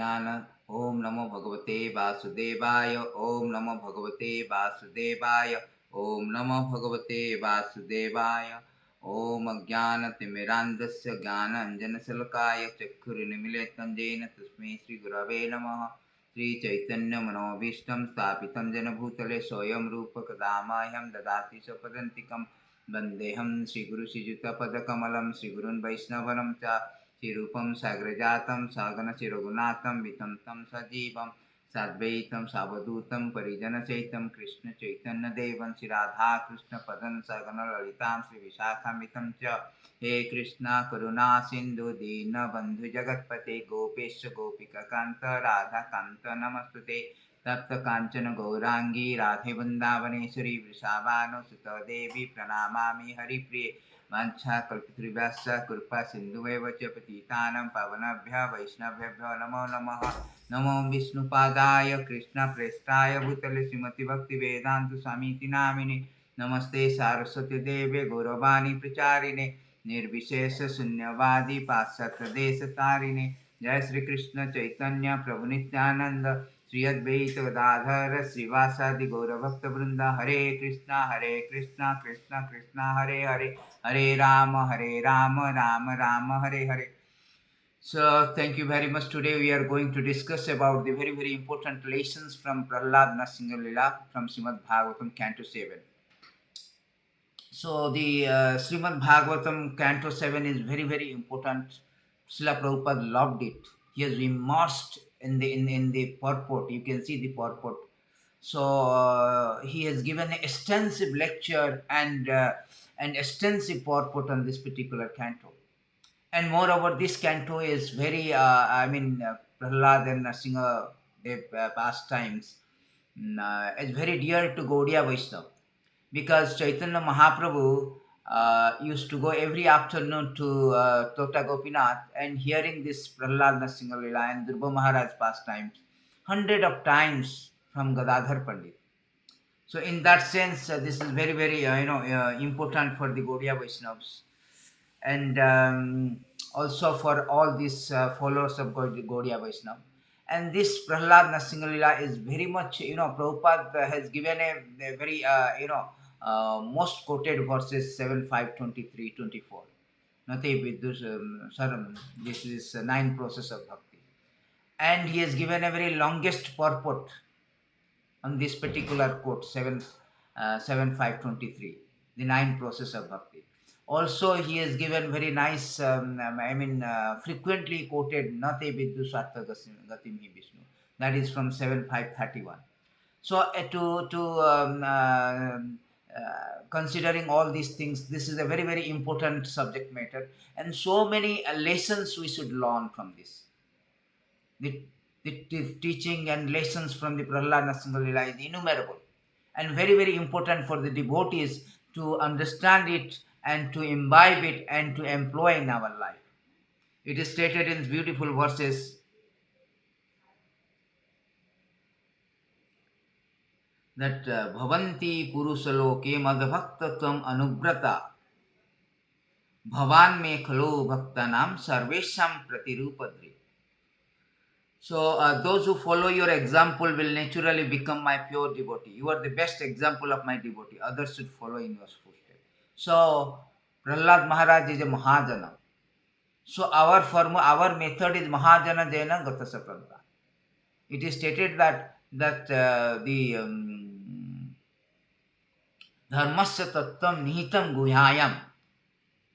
ज्ञान ओम नमो भगवते वासुदेवाय ओम नमो भगवते वासुदेवाय ओम नमो भगवते वासुदेवाय ओम अज्ञानतिमिरान्धस्य ज्ञानाञ्जनशलाकया चक्षुरुन्मीलितं येन तस्मै श्रीगुरवे नमः। श्रीचैतन्यमनोभीष्टं स्थापितं येन भूतले स्वयं रूपं कदा मह्यं ददाति स्वपदान्तिकं वन्देऽहं श्रीगुरुश्रीयुतपदकमलं श्रीगुरुन् वैष्णवं च श्रीरूपं साग्रजातं सगणशिरघुनाथं वितं तं सजीवं साद्वैतं सावधूतं परिजनसहितं कृष्णचैतन्यदेवं श्रीराधाकृष्णपदं सगणललितां श्रीविशाखान्वितं च। हे कृष्ण करुणा सिन्धु दीनबन्धु जगत्पते गोपेश गोपिकान्त राधाकान्त नमस्तुते। तप्त कांचन गौरांगी राधे वृंदावनेश्वरी वृषभानुसुते देवी प्रणमामि हरिप्रिये। वाञ्छाकल्पतरुभ्यश्च कृपा सिन्धुभ्येव च पतितानां पावनेभ्यः वैष्णवेभ्यो नमो नमः। नमो विष्णुपादाय कृष्णप्रेष्ठाय भूतले श्रीमति भक्तिवेदान्त स्वामीति नामिने। नमस्ते सारस्वती देवे गौरवाणी प्रचारिणे निर्विशेष शून्यवादी पाश्चात्यदेशतारिणे। जय श्री कृष्ण चैतन्य प्रभु नित्यानंद श्री अद्वैत गदाधर श्रीवासादि गौरभक्तवृंद। हरे Krishna Krishna Krishna Hare Hare Hare Ram Ram Ram Hare Hare. So thank you very much. Today we are going to discuss about the very important lessons from Prahald Nrsimha Lila from Srimad Bhagavatam Canto 7. So the Srimad Bhagavatam Canto 7 is very important. Srila Prabhupada loved it. He has immersed in the purport. You can see the purport. So he has given an extensive lecture and extensive purport on this particular canto. And moreover, this canto is very, Prahlad and Nrsimha Dev pastimes is very dear to Gaudiya Vaishnava, because Chaitanya Mahaprabhu used to go every afternoon to Tota Gopinath and hearing this Prahlad Nrsimha Lila and Dhruva Maharaj pastimes hundred of times from Gadadhar Pandit. So in that sense, this is very important for the Gaudiya Vaishnavas, and also for all these followers of Gaudiya Vaishnava. And this Prahlad Nrsimha Lila is very much, Prabhupada has given a very, most quoted verses 7, 5, 23, 24. Nate Vidush Saram. This is 9 process of bhakti. And he has given a very longest purport on this particular quote, 7, 5, 23, the 9 process of bhakti. Also, he has given very nice, frequently quoted Nate Viddu Sartha Gatim Hi Vishnu. That is from 7.5.31. So, considering all these things, this is a very important subject matter, and so many lessons we should learn from this. The teaching and lessons from the Prahlad Nrsimha Lila is innumerable and very important for the devotees to understand it and to imbibe it and to employ in our life. It is stated in beautiful verses that bhavanti puruṣā loke mad-bhaktās tvām anuvratāḥ bhavān me khalu bhaktānāṁ sarveṣāṁ pratirūpa-dhṛk. So those who follow your example will naturally become my pure devotee. You are the best example of my devotee. Others should follow in your footsteps. So Prahlad Maharaj is a Mahajana. So our method is Mahajana Jaina Gatasapanta. It is stated that the Dharmasya Tattvam Nihitam Guhyayam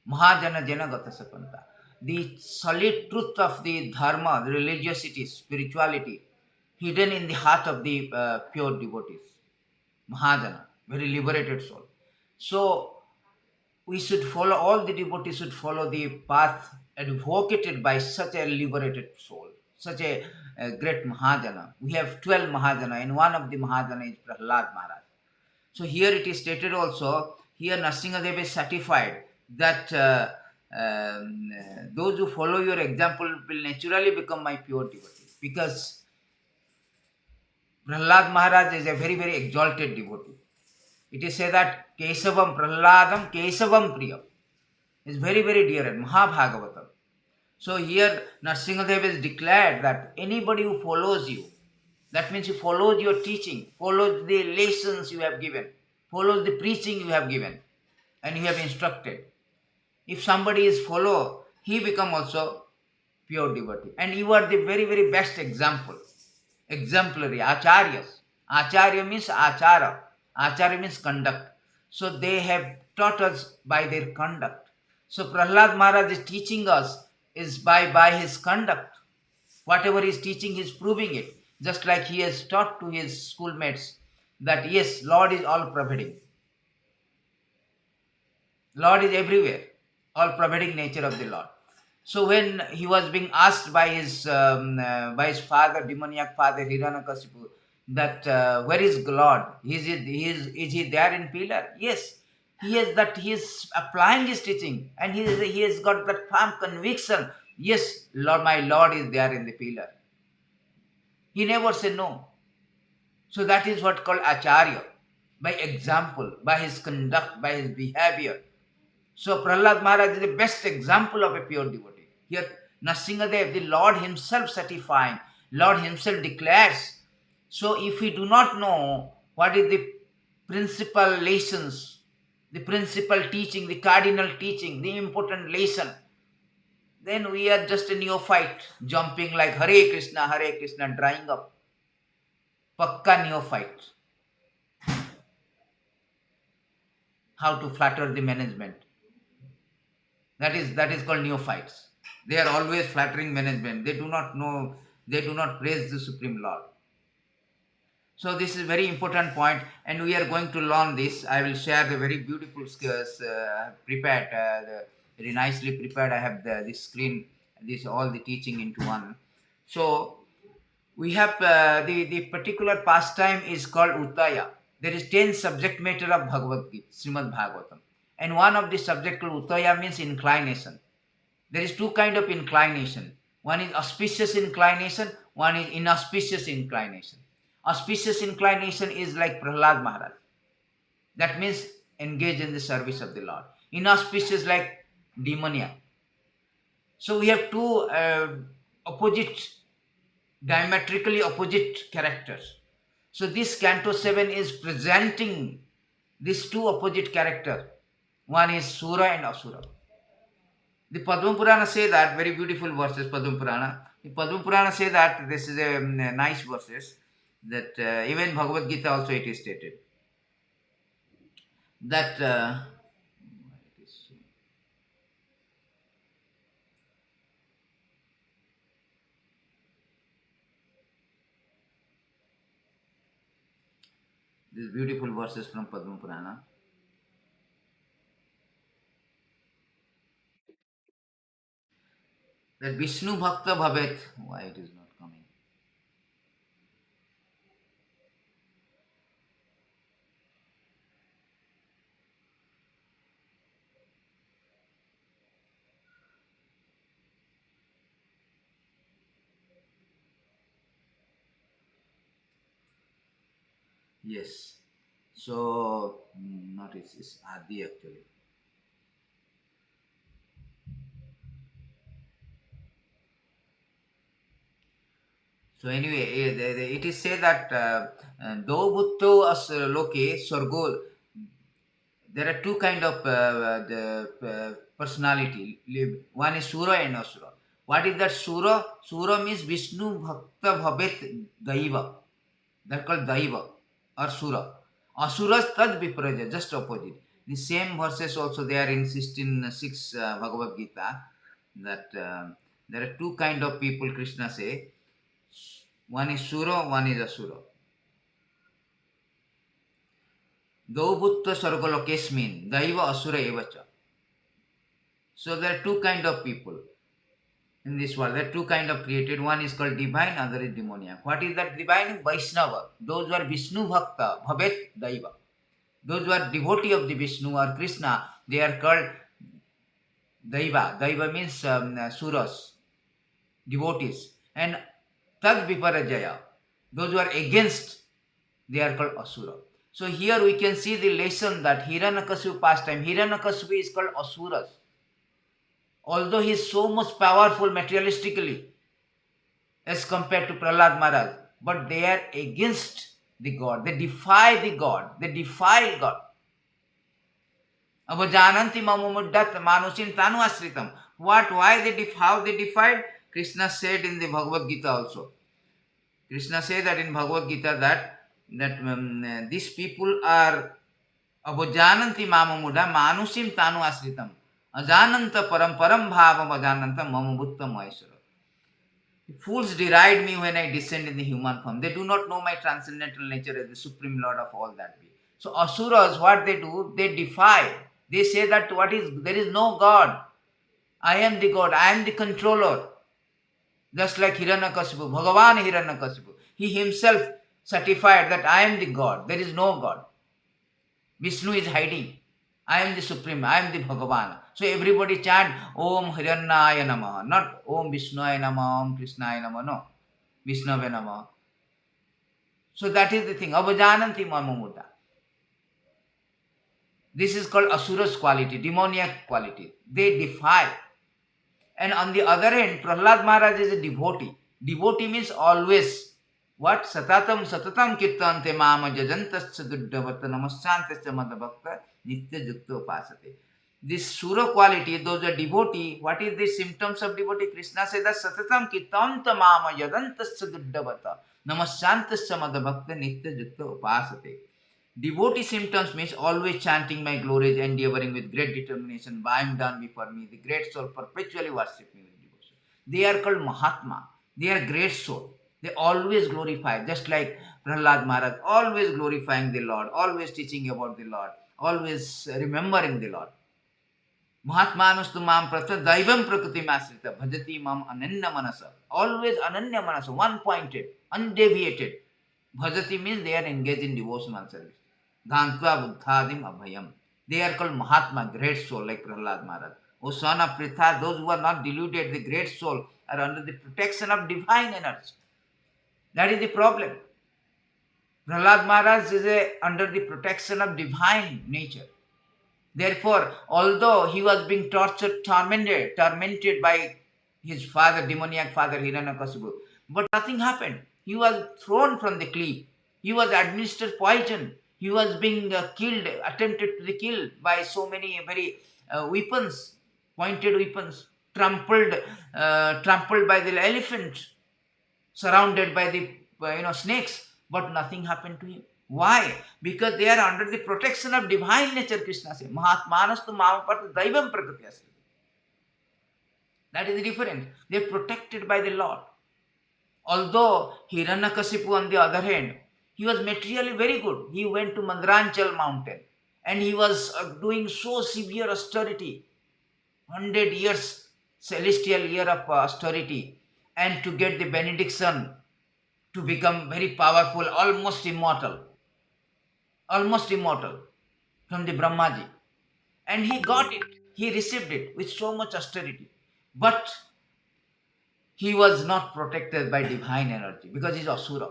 Mahajana Jaina Gatasapanta. The solid truth of the dharma, the religiosity, spirituality, hidden in the heart of the pure devotees, Mahajana, very liberated soul. So we should follow, all the devotees should follow the path advocated by such a liberated soul, such a great Mahajana. We have 12 Mahajana, and one of the Mahajana is Prahlad Maharaj. So here it is stated also, here Nrsimha Dev is certified that those who follow your example will naturally become my pure devotees, because Prahlad Maharaj is a very exalted devotee. It is said that Kesavam Prahladam Kesavam Priyam is very dear at Mahabhagavatam. So here Nrsimhadev has declared that anybody who follows you, that means he follows your teaching, follows the lessons you have given, follows the preaching you have given, and you have instructed. If somebody is follow, he become also pure devotee. And you are the very, very best example. Exemplary, acharyas. Acharya means achara. Acharya means conduct. So they have taught us by their conduct. So Prahlad Maharaj is teaching us is by his conduct. Whatever he is teaching, he is proving it. Just like he has taught to his schoolmates that yes, Lord is all pervading. Lord is everywhere, all pervading nature of the Lord. So when he was being asked by his father, demoniac father Hiranyakasipu, that where is Lord? Is he there in pillar? Yes, he is applying his teaching, and he has got that firm conviction. Yes, Lord, my Lord is there in the pillar. He never said no. So that is what called acharya, by example, by his conduct, by his behavior. So Prahlad Maharaj is the best example of a pure devotee. Here Nrsimhadev, the Lord himself certifying, Lord himself declares. So if we do not know what is the principal lessons, the principal teaching, the cardinal teaching, the important lesson, then we are just a neophyte, jumping like Hare Krishna, drying up. Pakka neophyte. How to flatter the management. That is called neophytes. They are always flattering management. They do not know, they do not praise the Supreme Lord. So this is a very important point, and we are going to learn this. I will share the very beautiful skills prepared, very nicely prepared. I have this screen, this all the teaching into one. So we have the particular pastime is called Uttaya. There is 10 subject matter of Bhagavad Gita, Srimad Bhagavatam. And one of the subject called Uttaya means inclination. There is two kind of inclination. One is auspicious inclination, one is inauspicious inclination. Auspicious inclination is like Prahlad Maharaj. That means engage in the service of the Lord. Inauspicious like demoniac. So we have two diametrically opposite characters. So this Canto 7 is presenting these two opposite characters. One is Sura and Asura. The Padma Purana say that, very beautiful verses, Padma Purana. The Padma Purana say that, this is a nice verses, that even Bhagavad Gita also it is stated. That these beautiful verses from Padma Purana. That Vishnu Bhakta Bhavet, why it is not coming? Yes. So, not it's Adi actually. So anyway, it is said that do bhutto as loke sorgo. There are two kind of the personality. One is Sura and Asura. What is that Sura? Sura means Vishnu Bhakta Bhavet Daiva. That called Daiva or Sura. Asuras Tad Vipraja, just opposite. The same verses also there in 16:6 Bhagavad Gita, that there are two kind of people Krishna say. One is Sura, one is Asura. Daubhutta Sargalokesmin, Daiva Asura Evacha. So there are two kind of people in this world. There are two kind of created. One is called divine, other is demoniac. What is that divine? Vaishnava. Those who are Vishnu Bhakta, Bhavet Daiva. Those who are devotee of the Vishnu or Krishna, they are called Daiva. Daiva means Suras, devotees. And Tad Viparajaya. Those who are against, they are called Asura. So here we can see the lesson that Hiranyakasipu pastime. Hiranyakasipu is called Asuras. Although he is so much powerful materialistically as compared to Prahlad Maharaj, but they are against the God. They defy the God. They defile God. Avajananti mamumuddat manusim tanu asritam. What? Why they how they defied? Krishna said in the Bhagavad Gita also. Krishna said that in Bhagavad Gita that these people are avajananti mamumuda manusim tanu asritam. Ajananta param param bhavam ajananta mamubuttam aishara. Fools deride me when I descend in the human form. They do not know my transcendental nature as the supreme lord of all that be. So asuras, what they do, they defy. They say that there is no God. I am the God. I am the controller. Just like Hiranyakasipu, Bhagavan Hiranyakasipu. He himself certified that I am the God. There is no God. Vishnu is hiding. I am the supreme. I am the Bhagavan. So everybody chant Om Hiranyaya Namaha. Not Om Vishnaya Namaha, Om Krishnaya Namaha. No. Vishnave Namaha. So that is the thing. Avajananti Mamumuda. This is called Asura's quality, demoniac quality. They defy. And on the other hand, Prahlad Maharaj is a devotee. Devotee means always. What? Satatam satatam kirtante mama jajantasya duddhavata namasantasya mad-bhaktās nitya yukta upasate. This Sura quality, those are devotee. What is the symptoms of devotee? Krishna says that satatam kirtante mama jajantasya duddhavata namasantasya mad-bhaktās nitya yukta upasate. Devotee symptoms means always chanting my glories, endeavoring with great determination, bowing down before me. The great soul perpetually worship me with devotion. They are called Mahatma. They are great soul. They always glorify, just like Prahlad Maharaj, always glorifying the Lord, always teaching about the Lord, always remembering the Lord. Mahatmanastu mam prata daivam prakritim asrita bhajati mam ananya manasa. Always ananya manasa, one-pointed, undeviated. Bhajati means they are engaged in devotional service. Dhantva buddhadim abhayam. They are called Mahatma, great soul, like Prahlad Maharaj. O son of Pritha, those who are not deluded, the great soul, are under the protection of divine energy. That is the problem. Prahlad Maharaj is under the protection of divine nature. Therefore, although he was being tortured, tormented by his father, demoniac father Hiranyakasipu, but nothing happened. He was thrown from the cliff. He was administered poison. He was being killed, attempted to be killed by so many very weapons, pointed weapons, trampled by the elephant, surrounded by the snakes, but nothing happened to him. Why? Because they are under the protection of divine nature. Krishna says, Mahatmanastu mamaparta daivam prakriti. That is the difference. They are protected by the Lord. Although Hiranyakasipu, on the other hand, he was materially very good. He went to Mandranchal mountain and he was doing so severe austerity, 100 years, celestial year of austerity, and to get the benediction to become very powerful, almost immortal from the Brahmaji. And he got it. He received it with so much austerity. But he was not protected by divine energy because he's Asura.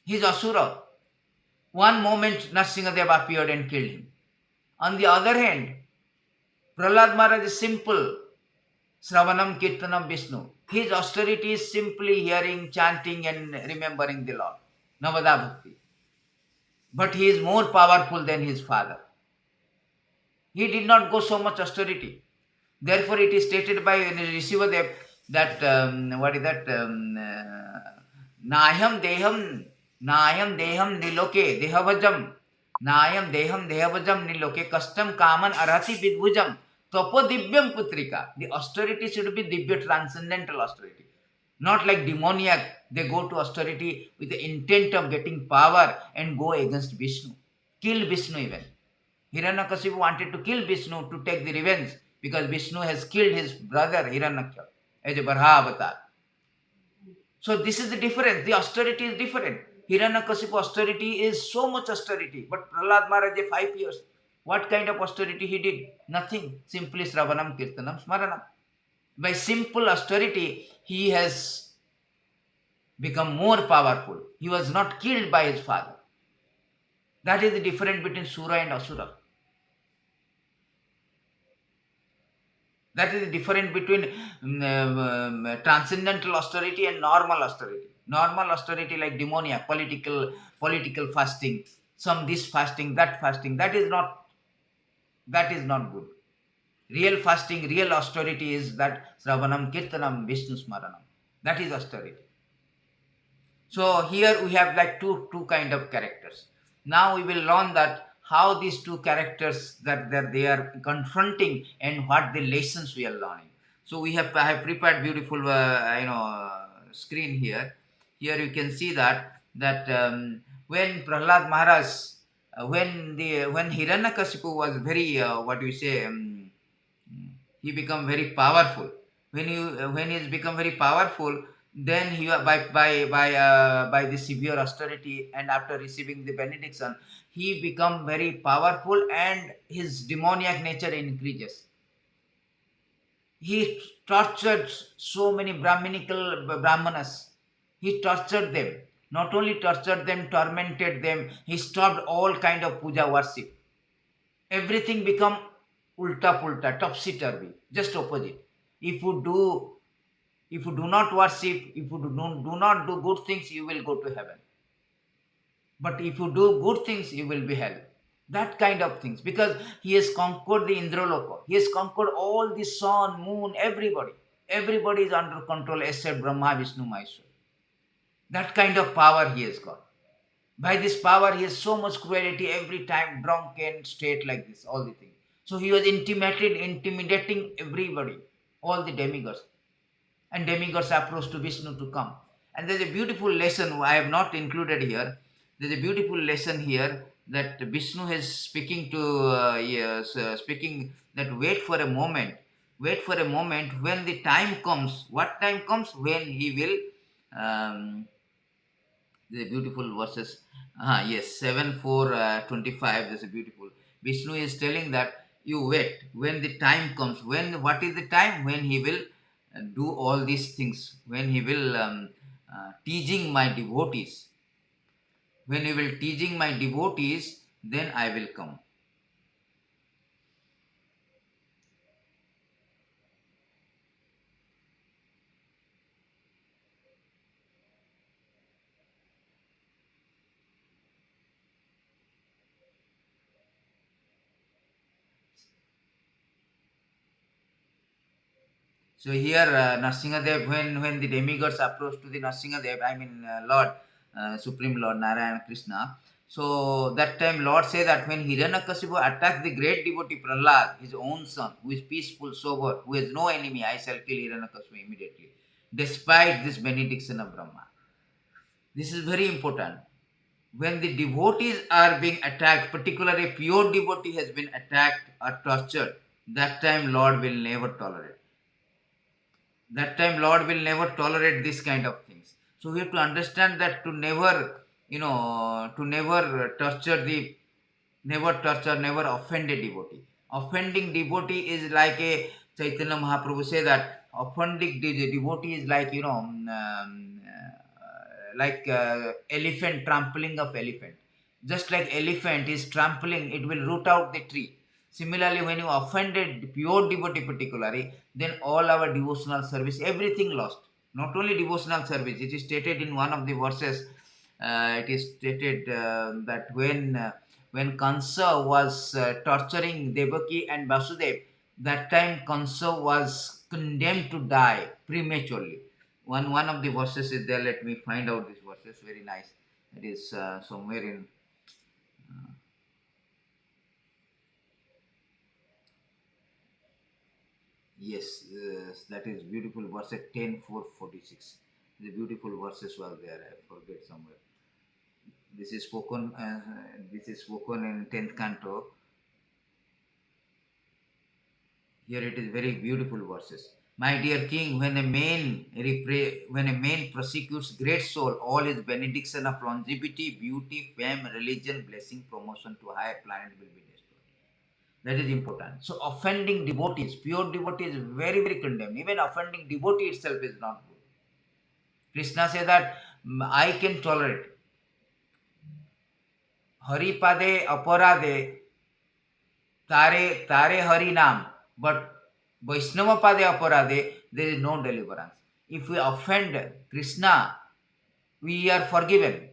He's Asura. One moment Narasimhadev appeared and killed him. On the other hand, Prahlad Maharaj is simple. Sravanam Kirtanam Vishnu. His austerity is simply hearing, chanting and remembering the Lord. Navada Bhakti. But he is more powerful than his father. He did not go so much austerity. Therefore, it is stated by Rishivadev that, Nayam deham niloke dehavajam. Nayam deham dehavajam niloke kastam kaman arati vidbhujam. Tapo divyam putrika. The austerity should be divya, transcendental austerity. Not like demoniac. They go to austerity with the intent of getting power and go against Vishnu. Kill Vishnu even. Hiranyakasipu wanted to kill Vishnu to take the revenge because Vishnu has killed his brother Hiranyakasipu as a Varaha avatar. So this is the difference. The austerity is different. Hiranyakasipu austerity is so much austerity. But Prahlad Maharaj 5 years. What kind of austerity he did? Nothing. Simply Sravanam, Kirtanam, Smaranam. By simple austerity, he has become more powerful. He was not killed by his father. That is the difference between Sura and Asura. That is the difference between transcendental austerity and normal austerity. Normal austerity like demoniac, political fasting, some this fasting, that fasting, that is not good. Real fasting, real austerity is that Sravanam Kirtanam Vishnu Smaranam. That is austerity. So here we have like two kind of characters. Now we will learn that how these two characters that they are confronting and what the lessons we are learning. So I have prepared beautiful screen here. Here you can see that when Prahlad Maharaj when Hiranyakasipu was very what do you say he become very powerful. When he has become very powerful, then he by the severe austerity and after receiving the benediction, he become very powerful and his demoniac nature increases. He tortured so many brahmanas. He tortured them. Not only tortured them, tormented them. He stopped all kind of puja worship. Everything become ulta pulta, topsy turvy, just opposite. If you do not worship, if you do not do good things, you will go to heaven. But if you do good things, you will be hell. That kind of things, because he has conquered the Indraloka. He has conquered all the sun, moon, everybody. Everybody is under control except Brahma, Vishnu, Maheshwar. That kind of power he has got. By this power, he has so much cruelty every time, drunken state like this, all the things. So he was intimidating everybody, all the demigods. And demigods approached to Vishnu to come. And there's a beautiful lesson I have not included here. There's a beautiful lesson here that Vishnu is speaking to, speaking that wait for a moment. Wait for a moment when the time comes. What time comes? When he will the beautiful verses. Yes, 7 4 25. This is beautiful. Vishnu is telling that you wait when the time comes. What is the time? When he will do all these things. When he will teaching my devotees. When he will teaching my devotees, then I will come. So here, Nrsimhadev, when the demigods approach to the Nrsimhadev, I mean Lord, Supreme Lord Narayana Krishna. So that time Lord say that when Hiranyakasipu attacks the great devotee Prahald, his own son, who is peaceful, sober, who has no enemy, I shall kill Hiranyakasipu immediately, despite this benediction of Brahma. This is very important. When the devotees are being attacked, particularly a pure devotee has been attacked or tortured, that time Lord will never tolerate. That time Lord will never tolerate this kind of things. So we have to understand that to never, never torture, never offend a devotee. Offending devotee is like a Chaitanya Mahaprabhu say that offending the devotee is like elephant trampling of elephant. Just like elephant is trampling, it will root out the tree. Similarly, when you offended pure devotee particularly, then all our devotional service, everything lost. Not only devotional service, it is stated in one of the verses. It is stated that when Kansa was torturing Devaki and Vasudev, that time Kansa was condemned to die prematurely. One of the verses is there. Let me find out this verses. Very nice. It is somewhere in. Yes, that is beautiful verse at 10:4:46. The beautiful verses were there. I forget somewhere. This is spoken. This is spoken in 10th canto. Here it is very beautiful verses. My dear king, when a man prosecutes great soul, all his benediction of longevity, beauty, fame, religion, blessing, promotion to higher planet will be destroyed. That is important. So offending devotees, pure devotees, very, very condemned. Even offending devotee itself is not good. Krishna says that I can tolerate. Haripade aparade tare hari naam. But Vaishnava pade aparade, there is no deliverance. If we offend Krishna, we are forgiven.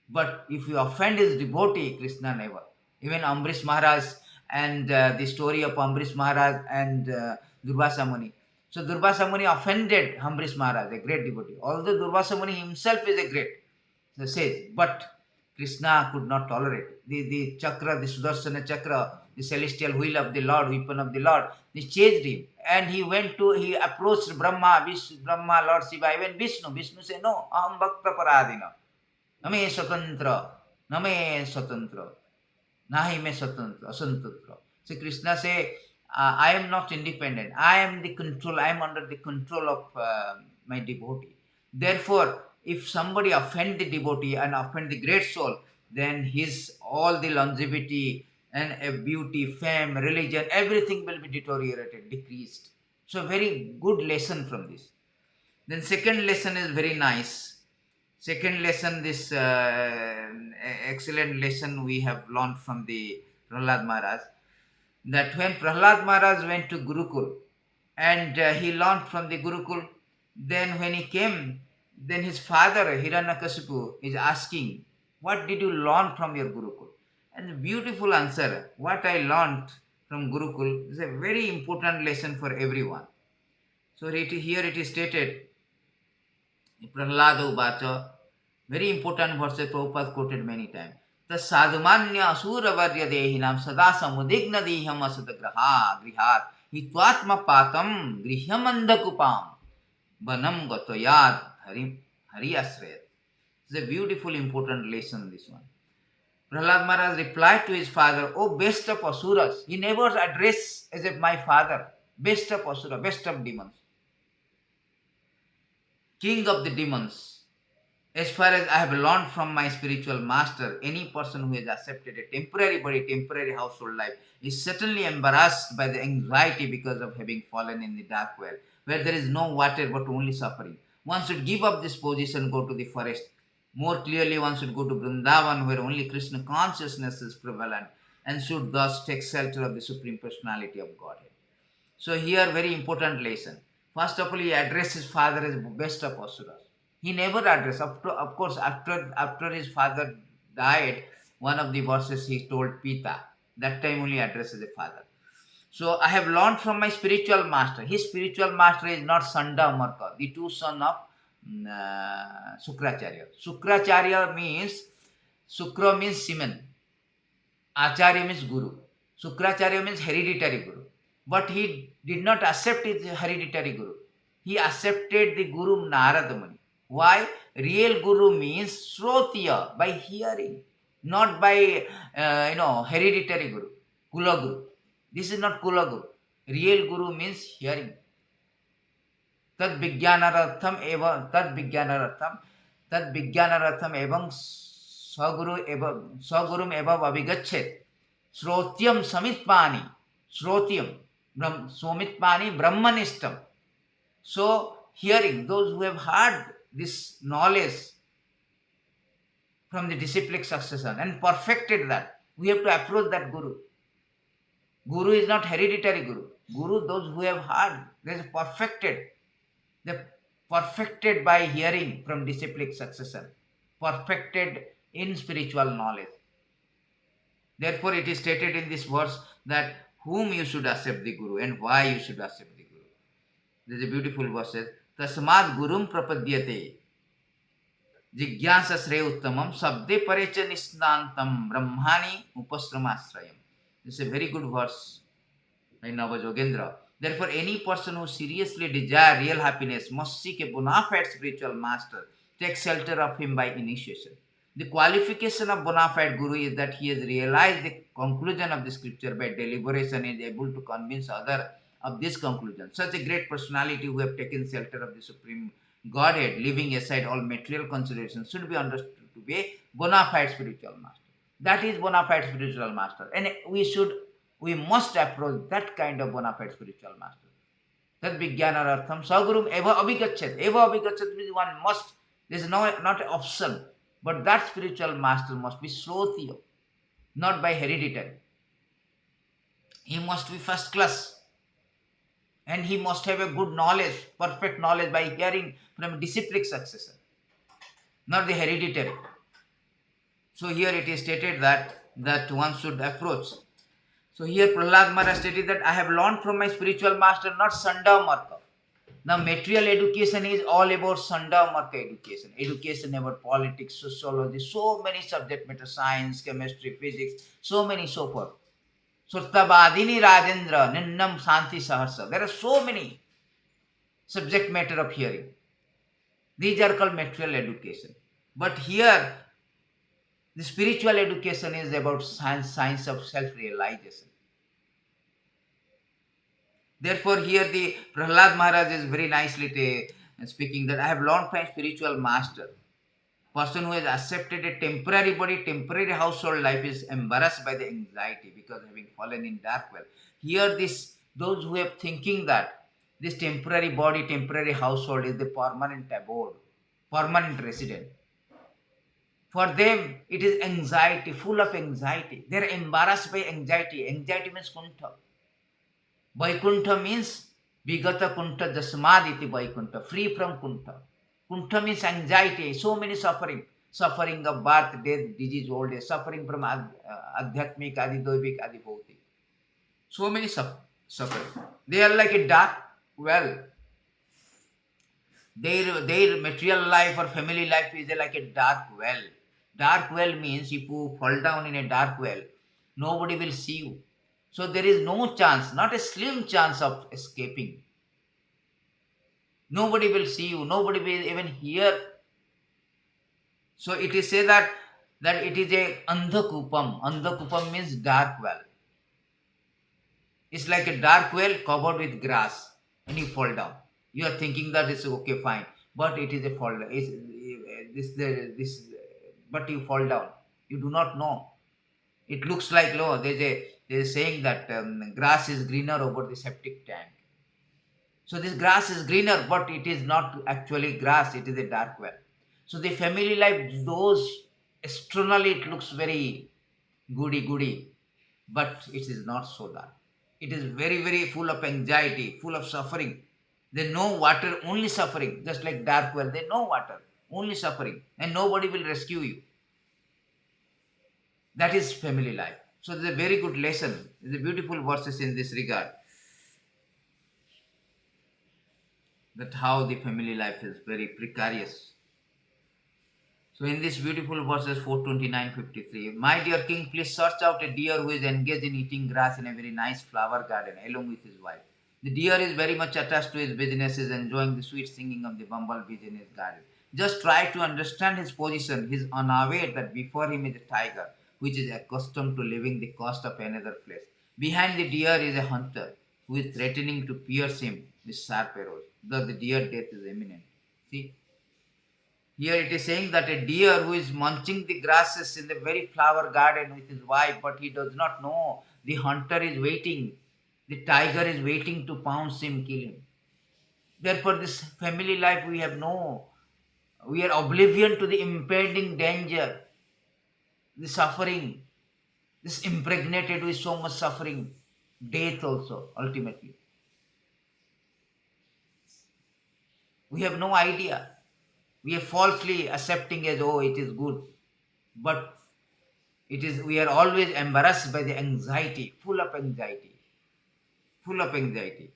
But if we offend his devotee, Krishna never. Even Ambrish Maharaj and the story of Ambrish Maharaj and Durvasa Muni. So Durvasa Muni offended Ambrish Maharaj, a great devotee. Although Durvasa Muni himself is a great sage, but Krishna could not tolerate. The chakra, the Sudarsana chakra, the celestial wheel of the Lord, weapon of the Lord, they chased him. And he approached Brahma, Brahma, Lord Shiva, even Vishnu. Vishnu said, no, aham bhakta paradina. Name swatantra, name swatantra, nahi me swatantra, asantatra. So Krishna say, I am not independent. I am the control. I am under the control of my devotee. Therefore, if somebody offend the devotee and offend the great soul, then his all the longevity and beauty, fame, religion, everything will be deteriorated, decreased. So very good lesson from this. Then second lesson is very nice. Second lesson, this excellent lesson we have learned from the Prahald Maharaj, that when Prahald Maharaj went to Gurukul and he learned from the Gurukul, then when he came, then his father Hiranyakasipu is asking, what did you learn from your Gurukul? And the beautiful answer, what I learned from Gurukul is a very important lesson for everyone. So here it is stated, Prahlada Uvacha, very important verse Prabhupada quoted many times. The sadhumanya asura varya dehinam sada samudigna diham asadagraha grihat hitvatma patam grihyamandakupam vanam gatoyad hari asrayat. It's a beautiful important lesson, this one. Prahlad Maharaj replied to his father, oh best of asuras. He never addressed as if my father, best of asura, best of demons, king of the demons. As far as I have learned from my spiritual master, any person who has accepted a temporary body, temporary household life is certainly embarrassed by the anxiety because of having fallen in the dark well, where there is no water but only suffering. One should give up this position, go to the forest. More clearly, one should go to Vrindavan, where only Krishna consciousness is prevalent, and should thus take shelter of the Supreme Personality of Godhead. So here, very important lesson. First of all, he addressed his father as best of asuras. He never addressed. Of course, after his father died, one of the verses he told Pita. That time only addresses the father. So I have learned from my spiritual master. His spiritual master is not Sanda Marka, the two sons of Sukracharya. Sukracharya means, Sukra means semen. Acharya means Guru. Sukracharya means hereditary Guru. But he did not accept his hereditary Guru. He accepted the Guru Narada Muni. Why? Real Guru means Srotiya, by hearing, not by hereditary Guru, Kula Guru. This is not Kula Guru. Real Guru means hearing. Tad Vijnanaratham evam Swagurum eva avigachet. Srotyam samitpani. Srotyam. Somitpani Brahmanistam. So, hearing, those who have heard this knowledge from the disciplic succession and perfected that, we have to approach that Guru. Guru is not hereditary Guru. Guru, those who have heard, they are perfected. They are perfected by hearing from disciplic succession, perfected in spiritual knowledge. Therefore, it is stated in this verse that whom you should accept the Guru and why you should accept the Guru. There is a beautiful verse. Tasmad gurum prapadyate jigyasa sre uttamam sabde parecha nisnantam brahmani upasramasrayam. This is a very good verse by Navajogendra. Therefore, any person who seriously desires real happiness must seek a bona fide spiritual master, take shelter of him by initiation. The qualification of bona fide Guru is that he has realized the conclusion of the scripture by deliberation and is able to convince others of this conclusion. Such a great personality who have taken shelter of the Supreme Godhead, leaving aside all material considerations, should be understood to be a bona fide spiritual master. That is bona fide spiritual master. And we must approach that kind of bona fide spiritual master. That vijnanarartham sagurum eva abhigachet. Eva abhigachet means one must. This is not an option. But that spiritual master must be srotiya, not by hereditary. He must be first class. And he must have a good knowledge, perfect knowledge by hearing from a disciplic successor, not the hereditary. So here it is stated that one should approach. So here Prahlad Maharaj stated that I have learned from my spiritual master, not Sanda Marka. Now material education is all about Sanda Marka education. Education about politics, sociology, so many subject matter, science, chemistry, physics, so many so forth. Surtabadini Rajendra, Ninnam Santi Saharsa. There are so many subject matter of hearing. These are called material education. But here, the spiritual education is about science of self-realization. Therefore, here the Prahlad Maharaj is very nicely speaking that I have learned from spiritual master. Person who has accepted a temporary body, temporary household life is embarrassed by the anxiety because having fallen in dark well. Here, those who have thinking that this temporary body, temporary household is the permanent abode, permanent resident. For them, it is anxiety, full of anxiety. They are embarrassed by anxiety. Anxiety means kuntha. Vaikuntha means vigata kuntha jasmaditi vaikuntha, free from kuntha. Kuntha means anxiety, so many suffering. Suffering of birth, death, disease, old age, suffering from adhyatmik, adidoivik, adibhautik. So many suffering. They are like a dark well. Their material life or family life is like a dark well. Dark well means if you fall down in a dark well, nobody will see you. So there is no chance, not a slim chance of escaping. Nobody will see you, nobody will even hear. So it is said that it is a andhakupam. Andhakupam means dark well. It's like a dark well covered with grass and you fall down. You are thinking that it's okay, fine, but it is a fall down. But you fall down. You do not know. It looks like low. There's a saying that grass is greener over the septic tank. So this grass is greener, but it is not actually grass. It is a dark well. So the family life, those externally it looks very goody, but it is not so that. It is very full of anxiety, full of suffering. They know water, only suffering. Just like dark well, they know water, only suffering, and nobody will rescue you. That is family life. So there's a very good lesson. There's a beautiful verses in this regard. That how the family life is very precarious. So in this beautiful verses 429-53, my dear king, please search out a deer who is engaged in eating grass in a very nice flower garden along with his wife. The deer is very much attached to his business, is enjoying the sweet singing of the bumblebees in his garden. Just try to understand his position. He is unaware that before him is a tiger, which is accustomed to living the cost of another place. Behind the deer is a hunter who is threatening to pierce him with sharp arrows. Thus the deer death is imminent. See, here it is saying that a deer who is munching the grasses in the very flower garden with his wife, but he does not know the hunter is waiting. The tiger is waiting to pounce him, kill him. Therefore, this family life we are oblivion to the impending danger, the suffering, this impregnated with so much suffering, death also, ultimately. We have no idea. We are falsely accepting as, oh, it is good. But we are always embarrassed by the anxiety, full of anxiety. Full of anxiety.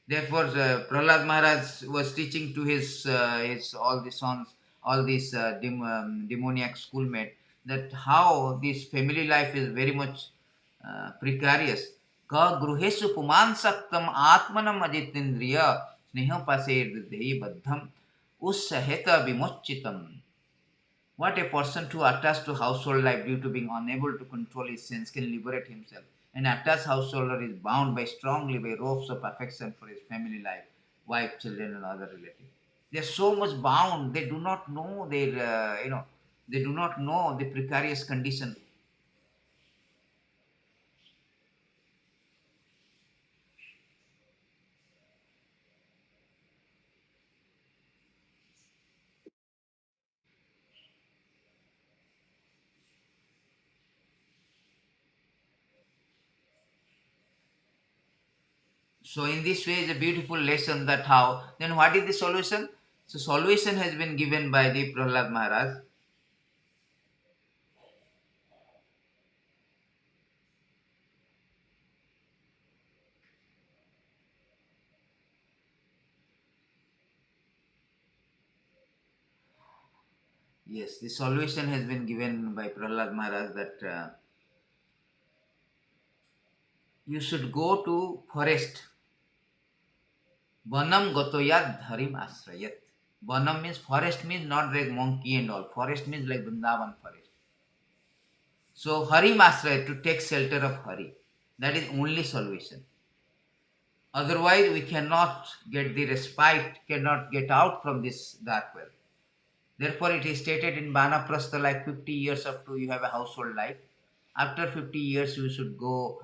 Therefore, Prahlad Maharaj was teaching to his all the sons, all these demoniac schoolmates, that how this family life is very much precarious. Ka gruhesu puman saktam atmanam ajitindriya sneha pasir baddham ussaheta vimochitam. What a person to attach to household life due to being unable to control his sins can liberate himself. An attached householder is bound strongly by ropes of affection for his family life, wife, children, and other relatives. They are so much bound. They do not know they do not know the precarious condition. So in this way is a beautiful lesson that how. Then what is the solution? So solution has been given by the Prahald Maharaj. Yes, the solution has been given by Prahald Maharaj that you should go to forest. Vanam gatoyad harim asrayat. Vanam means forest, means not like monkey and all. Forest means like Vrindavan forest. So harim asrayat, to take shelter of Hari. That is only solution. Otherwise we cannot get the respite, cannot get out from this dark world. Therefore it is stated in Vanaprastha, like 50 years up to you have a household life. After 50 years you should go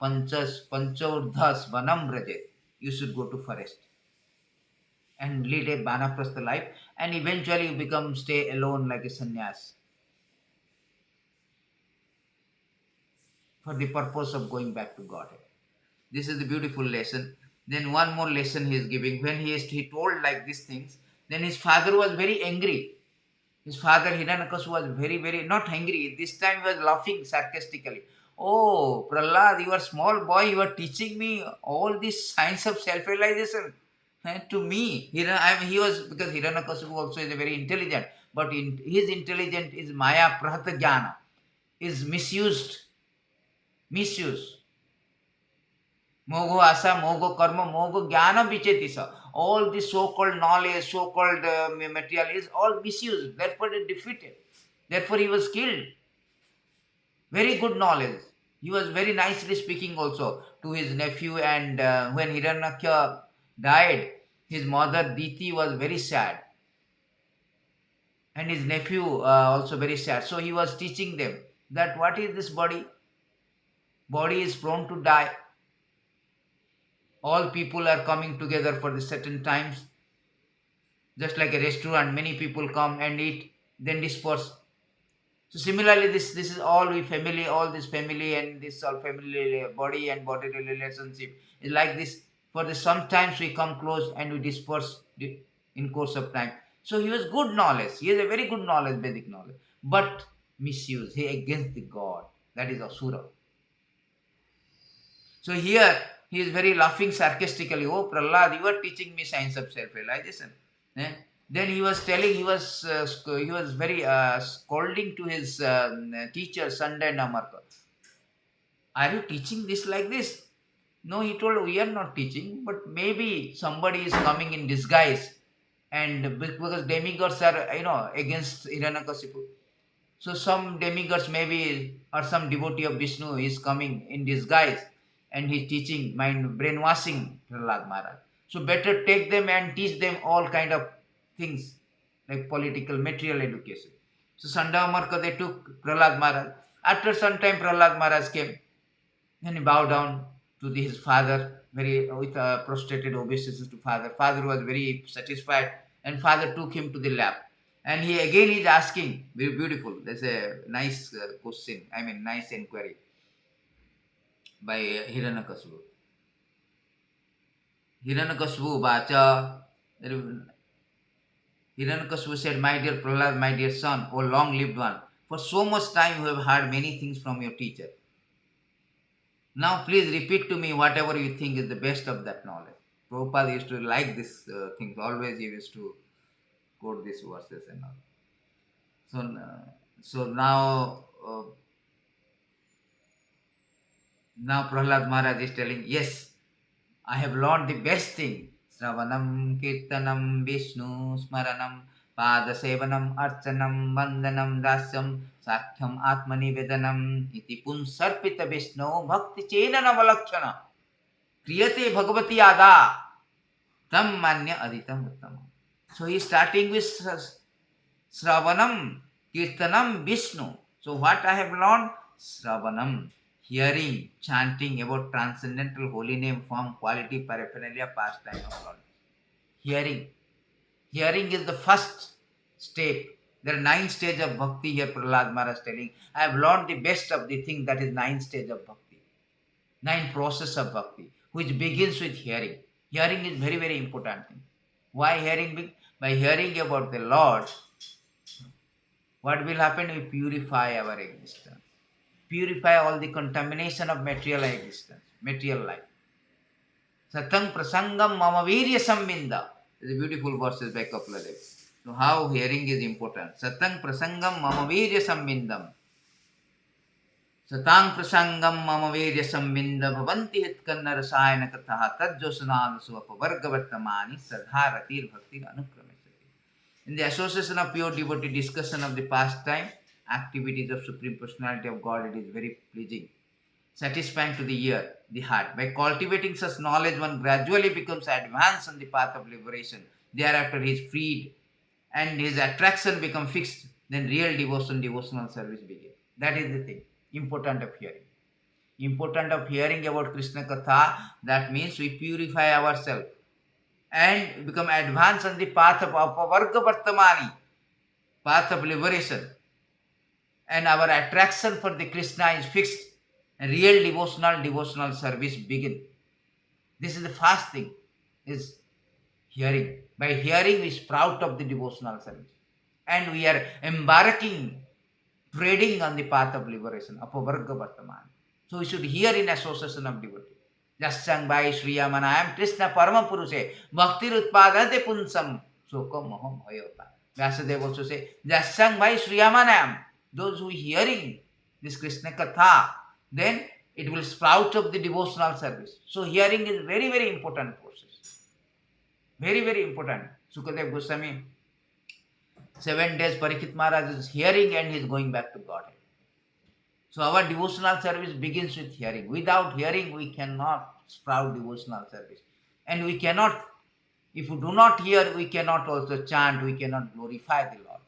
panchaurdhas vanam brajet. You should go to forest and lead a Vanaprastha life, and eventually you become stay alone like a sannyas for the purpose of going back to Godhead. This is the beautiful lesson. Then one more lesson he is giving. When he told like these things, then his father was very angry. His father Hiranyakashipu was very, very not angry. This time he was laughing sarcastically. Oh, Prahlad, you are small boy, you are teaching me all this science of self-realization. To me, he was, because Hiranyakashipu also is a very intelligent, but his intelligence is maya prahata jnana, is misuse. Mogo asa, mogo karma, mogo jnana vichetisa. All the so-called knowledge, so-called material is all misused. Therefore, they defeated. Therefore, he was killed. Very good knowledge. He was very nicely speaking also to his nephew. And when Hiranyakya died, his mother Diti was very sad. And his nephew also very sad. So he was teaching them that what is this body? Body is prone to die. All people are coming together for the certain times. Just like a restaurant, many people come and eat, then disperse. So similarly, this is all we family, all this family and this all family body and body relationship is like this. For the sometimes we come close and we disperse in course of time. So he was good knowledge. He has a very good knowledge, Vedic knowledge, but misuse. He against the God. That is Asura. So here he is very laughing sarcastically. Oh Prahlad, you are teaching me science of self-realization. Then he was telling, he was very scolding to his teacher Sunday Namarka. Are you teaching this like this? No, he told, we are not teaching, but maybe somebody is coming in disguise, and because demigods are against Hiranyakashipu. So some demigods maybe, or some devotee of Vishnu is coming in disguise, and he's teaching, mind brainwashing Prahlad Maharaj. So better take them and teach them all kind of things like political material education. So Sandamarka, they took Prahlad Maharaj. After some time Prahlad Maharaj came and he bowed down to his father, very with prostrated obeisances to father. Father was very satisfied, and father took him to the lab. And he again is asking, very beautiful. That's a nice question. I mean, nice inquiry by Hiranyakashipu. Hiranyakashipu Vacha. Hiranyakashipu said, my dear Prahlad, my dear son, O long lived one, for so much time you have heard many things from your teacher. Now please repeat to me whatever you think is the best of that knowledge. Prabhupada used to like this thing. Always he used to quote these verses and all. So now Prahlad Maharaj is telling, yes, I have learned the best thing. Sravanam, Kirtanam, Vishnu, Smaranam, Pada Sevanam, Archanam, Vandanam, Dasyam, Sakhyam, Atmani Vedanam, Iti Punsarpita Vishnu, Bhakti Chenana Valakshana, Kriyate Bhagavati Ada, Tam Manya Aditam Uttamam. So he is starting with Sravanam, Kirtanam, Vishnu. So what I have learned? Sravanam, hearing, chanting about transcendental holy name, form, quality, paraphernalia, pastime of Lord. Hearing. Hearing is the first step. There are 9 stages of bhakti here, Prahlad Maharaj telling. I have learned the best of the thing, that is 9 stages of bhakti. 9 process of bhakti. which begins with hearing. Hearing is very, very important thing. Why hearing? By hearing about the Lord, what will happen? We purify our existence. Purify all the contamination of material existence, material life. Satang prasangam mama virya sambinda. It's a beautiful verses by Kapila. So how hearing is important. Satang prasangam mama virya sambindam. Satang prasangam mama virya sambinda bhavanti hitkan narashayana katha tajjosanāna svapa vargavartamani sadharatir bhakti anukramisati. In the association of pure devotee discussion of the pastime, activities of Supreme Personality of God, it is very pleasing, satisfying to the ear, the heart. By cultivating such knowledge, one gradually becomes advanced on the path of liberation. Thereafter, he is freed and his attraction becomes fixed. Then real devotion, devotional service begins. That is the thing. Important of hearing. Important of hearing about Krishna Katha, that means we purify ourselves and become advanced on the path of Vargavartamani, path of liberation. And our attraction for the Krishna is fixed. And real devotional service begin. This is the first thing, is hearing. By hearing, we sprout of the devotional service. And we are embarking, treading on the path of liberation, apavarga vartamana. So we should hear in association of devotee. Jassang vai Sriyamanayam Krishna Parama Purushe Bhaktirutpadate Punsam Sokam Maham Hayota. Vyasadeva also say, Jassang vai Sriyamanayam. Those who are hearing this Krishna Katha, then it will sprout of the devotional service. So hearing is very, very important process. Very, very important. Sukadeva Goswami, 7 days Parikshit Maharaj is hearing and he is going back to Godhead. So our devotional service begins with hearing. Without hearing, we cannot sprout devotional service. And we cannot, if we do not hear, we cannot also chant, we cannot glorify the Lord.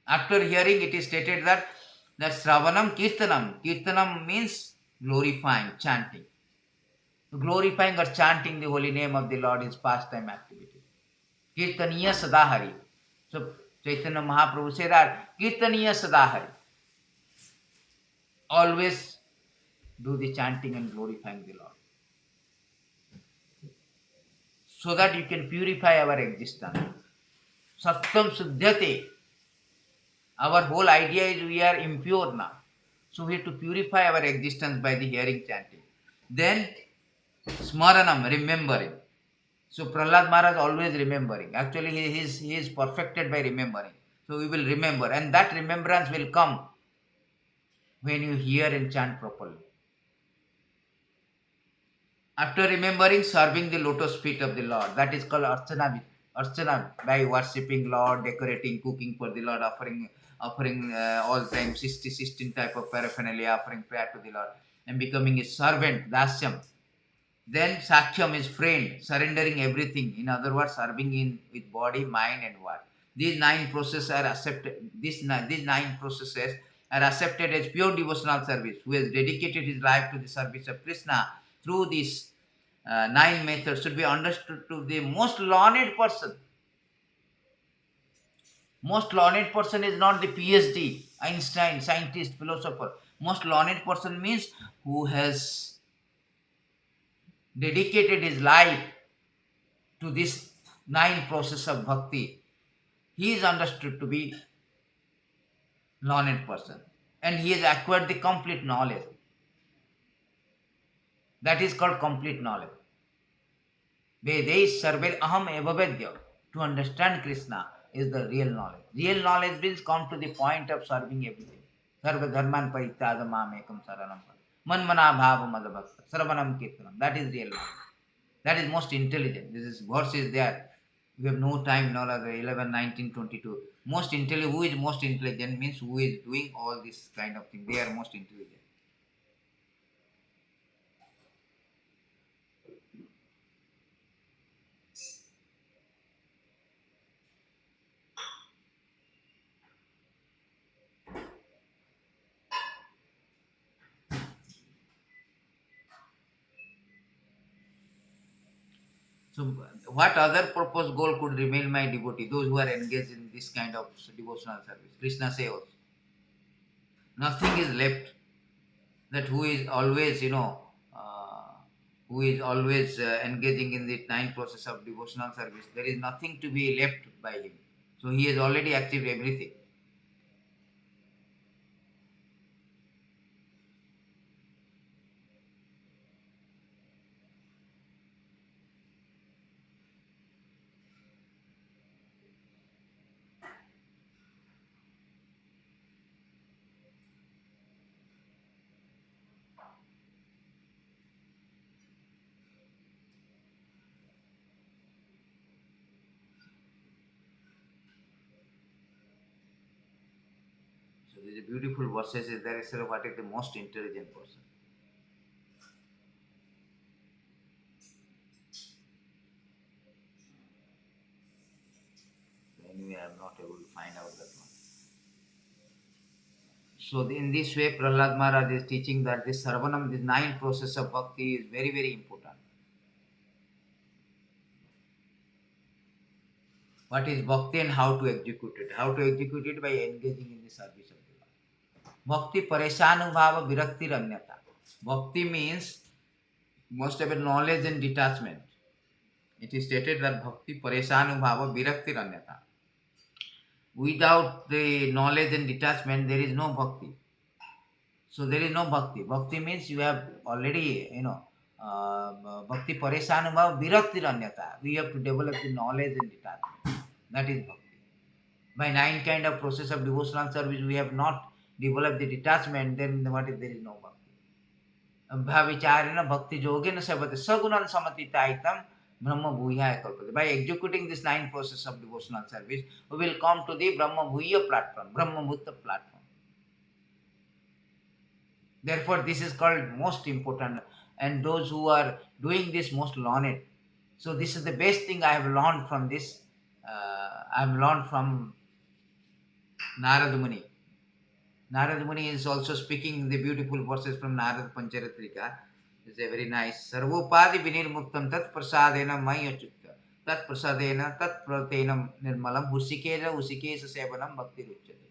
After hearing, it is stated that Sravanam Kirtanam. Kirtanam means glorifying, chanting. Glorifying or chanting the holy name of the Lord is pastime activity. Kirtaniya Sadahari. So Chaitanya Mahaprabhu said that Kirtaniya Sadahari. Always do the chanting and glorifying the Lord. So that you can purify our existence. Satyam Suddhyate. Our whole idea is we are impure now. So we have to purify our existence by the hearing, chanting. Then Smaranam, remembering. So Prahald Maharaj always remembering. Actually he is perfected by remembering. So we will remember, and that remembrance will come when you hear and chant properly. After remembering, serving the lotus feet of the Lord. That is called Archana. Archana, by worshipping Lord, decorating, cooking for the Lord, offering all time 16 type of paraphernalia, offering prayer to the Lord, and becoming a servant, dasyam. Then sakhyam is friend, surrendering everything. In other words, serving in with body, mind, and word. These 9 processes are accepted. These 9 processes are accepted as pure devotional service. Who has dedicated his life to the service of Krishna through these 9 methods should be understood to the most learned person. Most learned person is not the PhD, Einstein, scientist, philosopher. Most learned person means who has dedicated his life to this 9 process of bhakti. He is understood to be learned person. And he has acquired the complete knowledge. That is called complete knowledge. Vedais sarve aham eva vedya. To understand Krishna is the real knowledge. Real knowledge means come to the point of serving everything. Sarva dharman parityāja mām ekam saranam. Manmana bhava mad-bhaktās. Sarvanam kirtanam. That is real knowledge. That is most intelligent. This verse is there. We have no time now, 11, 19, 22. Most intelligent, who is most intelligent means who is doing all this kind of thing. They are most intelligent. So, what other purpose, goal could remain my devotee? Those who are engaged in this kind of devotional service. Krishna says also, nothing is left. That who is always, who is always engaging in the nine process of devotional service, there is nothing to be left by him. So he has already achieved everything. So there is a beautiful verses is there. Sir, what is the most intelligent person? Anyway, I am not able to find out that one. So in this way, Prahlad Maharaj is teaching that this sarvanam, this nine process of bhakti is very, very important. What is bhakti and how to execute it? How to execute it by engaging in the service of the Lord. Bhakti pareshanubhava virakti ranyata. Bhakti means most of it knowledge and detachment. It is stated that bhakti pareshanubhava virakti ranyata. Without the knowledge and detachment, there is no bhakti. So there is no bhakti. Bhakti means you have already, bhakti pareshanubhava virakti ranyata. We have to develop the knowledge and detachment. That is bhakti. By nine kind of process of devotional service, we have not developed the detachment, then what if there is no bhakti? Bhavicharena bhakti yogena savate sagunan samatitaitam brahma bhuyaya kalpate. By executing this nine process of devotional service, we will come to the Brahma Bhuya platform, Brahma Bhutta platform. Therefore, this is called most important, and those who are doing this most learned. So this is the best thing I have learned from this. I have learned from Narada Muni. Narada Muni is also speaking the beautiful verses from Narada Pancharatrika. It's a very nice. Sarvopadi vinirmuktam tat prasadena mayachutta. Tat prasadena tat pratenam nirmalam husikesa husikesa sevanam bhakti ruchyate.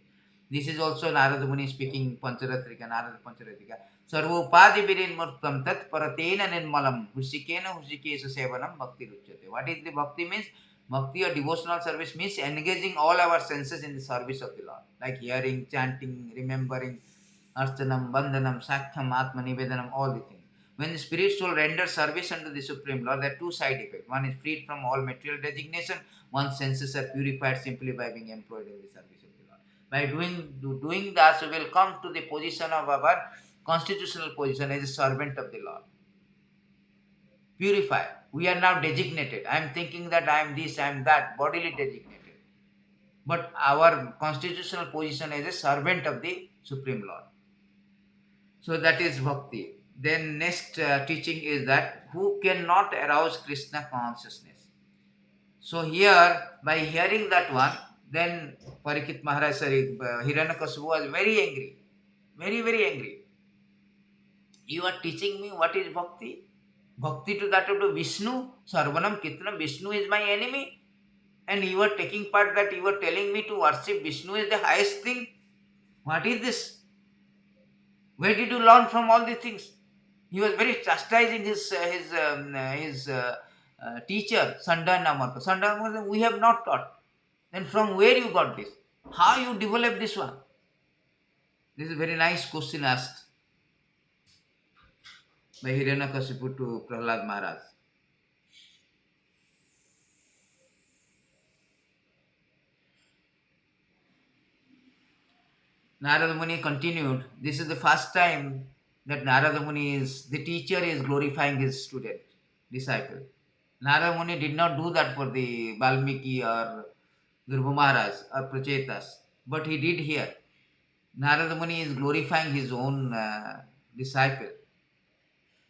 This is also Narada Muni speaking Pancharatrika, Narada Pancharatrika. Sarvopadi vinirmuktam tat paratena nirmalam husikena husikesa sevanam bhakti ruchyate. What is the bhakti means? Bhakti or devotional service means engaging all our senses in the service of the Lord, like hearing, chanting, remembering, archanam, bandhanam, sakhyam, atma nivedanam, all the things. When the spirit soul renders service unto the Supreme Lord, there are two side effects. One is freed from all material designation, one's senses are purified simply by being employed in the service of the Lord. By doing that, we will come to the position of our constitutional position as a servant of the Lord. Purify. We are now designated. I am thinking that I am this, I am that, bodily designated. But our constitutional position is a servant of the Supreme Lord. So that is bhakti. Then next teaching is that who cannot arouse Krishna consciousness. So here, by hearing that one, then Parikshit Maharaj, Hiranyakasipu was very angry. Very, very angry. You are teaching me what is bhakti? Bhakti to that of the Vishnu, Sarvanam Kitnam, Vishnu is my enemy. And you are taking part that you are telling me to worship Vishnu is the highest thing. What is this? Where did you learn from all these things? He was very chastising his teacher, Sandanamarka. Sandanamarka, we have not taught. Then from where you got this? How you developed this one? This is a very nice question asked by Hiranyakasipu to Prahlad Maharaj. Narada Muni continued. This is the first time that Narada Muni is, the teacher is glorifying his student, disciple. Narada Muni did not do that for the Valmiki or Dhruva Maharaj or Prachetas, but he did here. Narada Muni is glorifying his own disciple.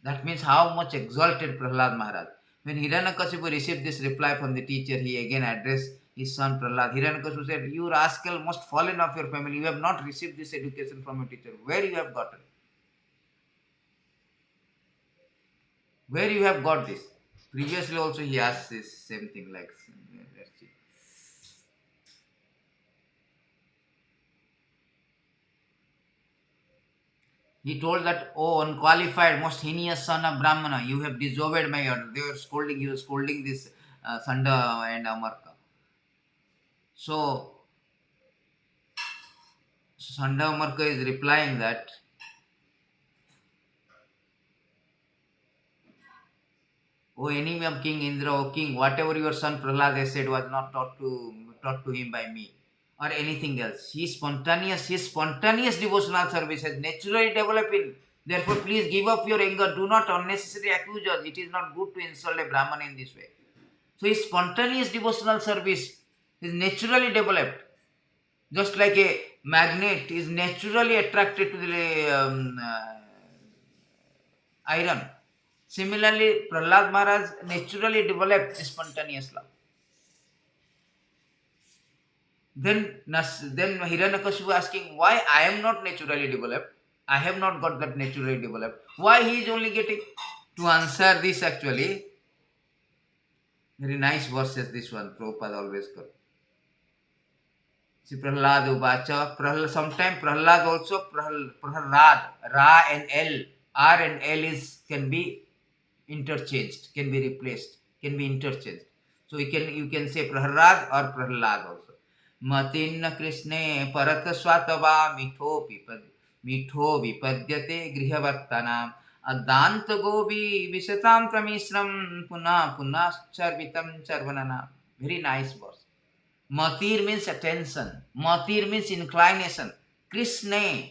That means how much exalted Prahlad Maharaj. When Hiranyakasipu received this reply from the teacher, he again addressed his son Prahlad. Hiranyakasipu said, "You rascal must fallen of your family. You have not received this education from your teacher. Where you have gotten? Where you have got this?" Previously also he asked this same thing like, let's see. He told that, oh, unqualified, most heinous son of Brahmana, you have disobeyed my order. They were scolding, he was scolding this Sanda and Amarka. So, Sanda Amarka is replying that, O enemy of King Indra, O king, whatever your son Prahald has said was not taught to him by me or anything else. His spontaneous devotional service has naturally developed in. Therefore, please give up your anger. Do not unnecessarily accuse us. It is not good to insult a Brahman in this way. So his spontaneous devotional service is naturally developed. Just like a magnet is naturally attracted to the iron. Similarly, Prahlad Maharaj naturally developed spontaneous love. Then Hiranyakashipu asking, why I am not naturally developed? I have not got that naturally developed. Why he is only getting? To answer this actually, very nice verses this one, Prabhupada always got. See, Prahlad Uvacha, sometimes Prahlad also, Prahlad, Ra and L, R and L can be interchanged, can be replaced, can be interchanged. So you can say Prahlad or Prahlad also. Matinna Krishne Parata Swatava Mitho Vipadyate Grihavartanam Adanta Gobi Visatam Pramisram Puna Charvitam Charvanana. Very nice verse. Matir means attention. Matir means inclination. Krishna.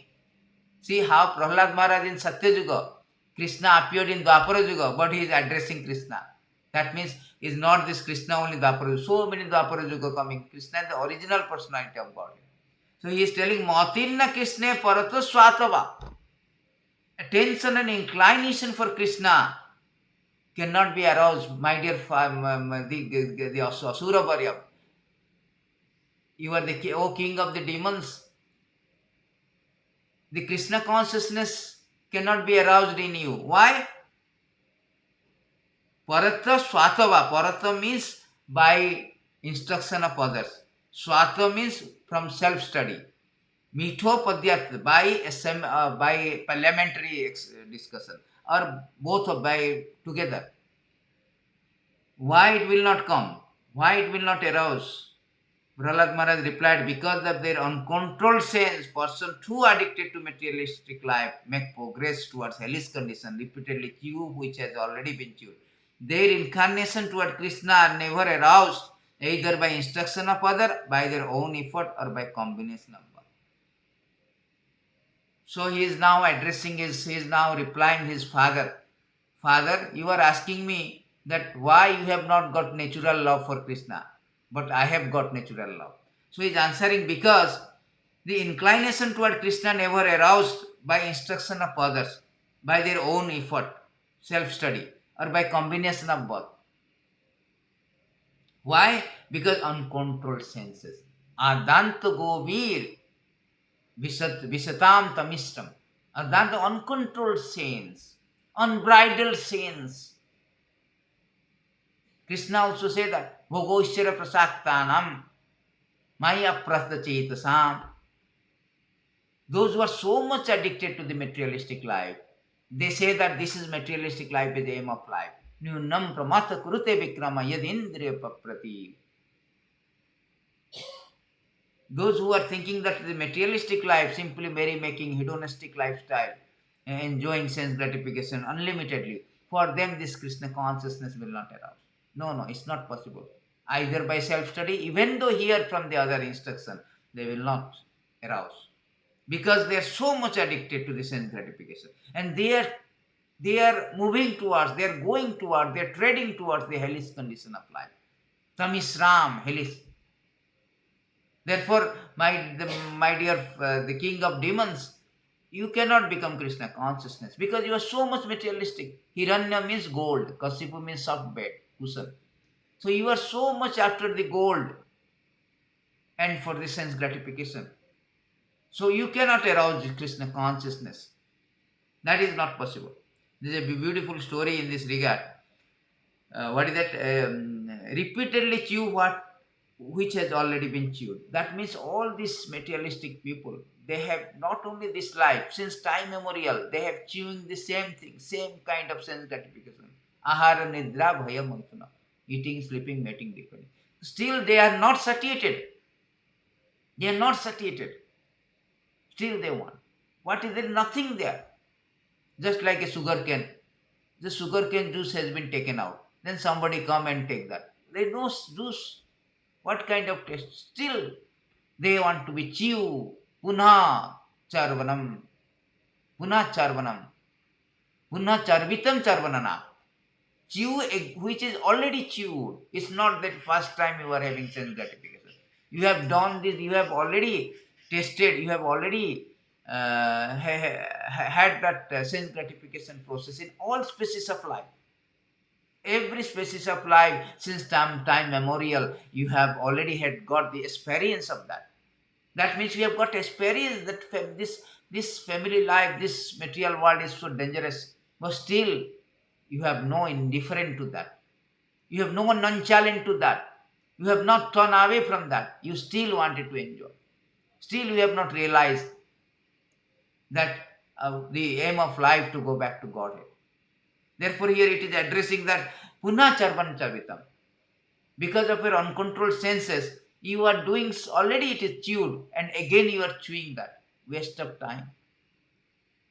See how Prahlad Maharaj in Satyajuga, Krishna appeared in Dwapara Yuga, but he is addressing Krishna. That means is not this Krishna only Dwapara Yuga. So many Dwapara Yuga coming. Krishna is the original personality of God. So he is telling Matirna Krishna Parato Swatava. Attention and inclination for Krishna cannot be aroused, my dear the Asura Varya. You are the king of the demons. The Krishna consciousness cannot be aroused in you. Why? Parata Swatava. Parata means by instruction of others. Swata means from self-study. Mitho Padyat by parliamentary discussion or both of by together. Why it will not come? Why it will not arouse? Prahlad Maharaj replied, because of their uncontrolled sense, person too addicted to materialistic life make progress towards hellish condition, repeatedly chew which has already been chewed. Their incarnation toward Krishna are never aroused, either by instruction of other, by their own effort, or by combination of both. So he is now replying his father. Father, you are asking me that why you have not got natural love for Krishna, but I have got natural love. So he is answering, because the inclination toward Krishna never aroused by instruction of others, by their own effort, self-study, or by combination of both. Why? Because uncontrolled senses. Adanta govir visatam tamishtam. Adanta, uncontrolled sense, unbridled sense. Krishna also said that Bhogoishchara prasaktanam maya prastha chetasam. Those who are so much addicted to the materialistic life, they say that this is materialistic life is the aim of life. Nyunam pramata kurute vikrama yadindriya paprati. Those who are thinking that the materialistic life, simply merry-making, hedonistic lifestyle, enjoying sense gratification unlimitedly, for them this Krishna consciousness will not arouse. No, it's not possible. Either by self-study, even though hear from the other instruction, they will not arouse. Because they are so much addicted to the sense gratification. And they are moving towards, they are going towards, they are treading towards the hellish condition of life. Tamisram, hellish. Therefore, my dear, the king of demons, you cannot become Krishna consciousness because you are so much materialistic. Hiranya means gold, Kashipu means soft bed, cushion. So you are so much after the gold and for the sense gratification. So you cannot arouse Krishna consciousness. That is not possible. There is a beautiful story in this regard. What is that? Repeatedly chew what? which has already been chewed. That means all these materialistic people, they have not only this life, since time memorial, they have chewing the same thing, same kind of sense gratification. Ahara nidra bhaya mantana. Eating, sleeping, mating, depending. Still they are not satiated. They are not satiated. Still they want. What is there? Nothing there. Just like a sugar cane. The sugar cane juice has been taken out. Then somebody come and take that. There is no juice. What kind of taste? Still they want to be chew. Punha charvanam. Punha charvanam. Punha charvitam charvanana. Chew which is already chewed. It's not that first time you are having sense gratification. You have done this, you have already tasted, you have already had that sense gratification process in all species of life. Every species of life, since time memorial, you have already got the experience of that. That means you have got experience that this family life, this material world is so dangerous, but still you have no indifferent to that. You have no nonchalant to that. You have not turned away from that. You still wanted to enjoy. Still you have not realized that the aim of life to go back to Godhead. Therefore here it is addressing that punha charvan chavitam. Because of your uncontrolled senses, you are doing, already it is chewed, and again you are chewing that. Waste of time.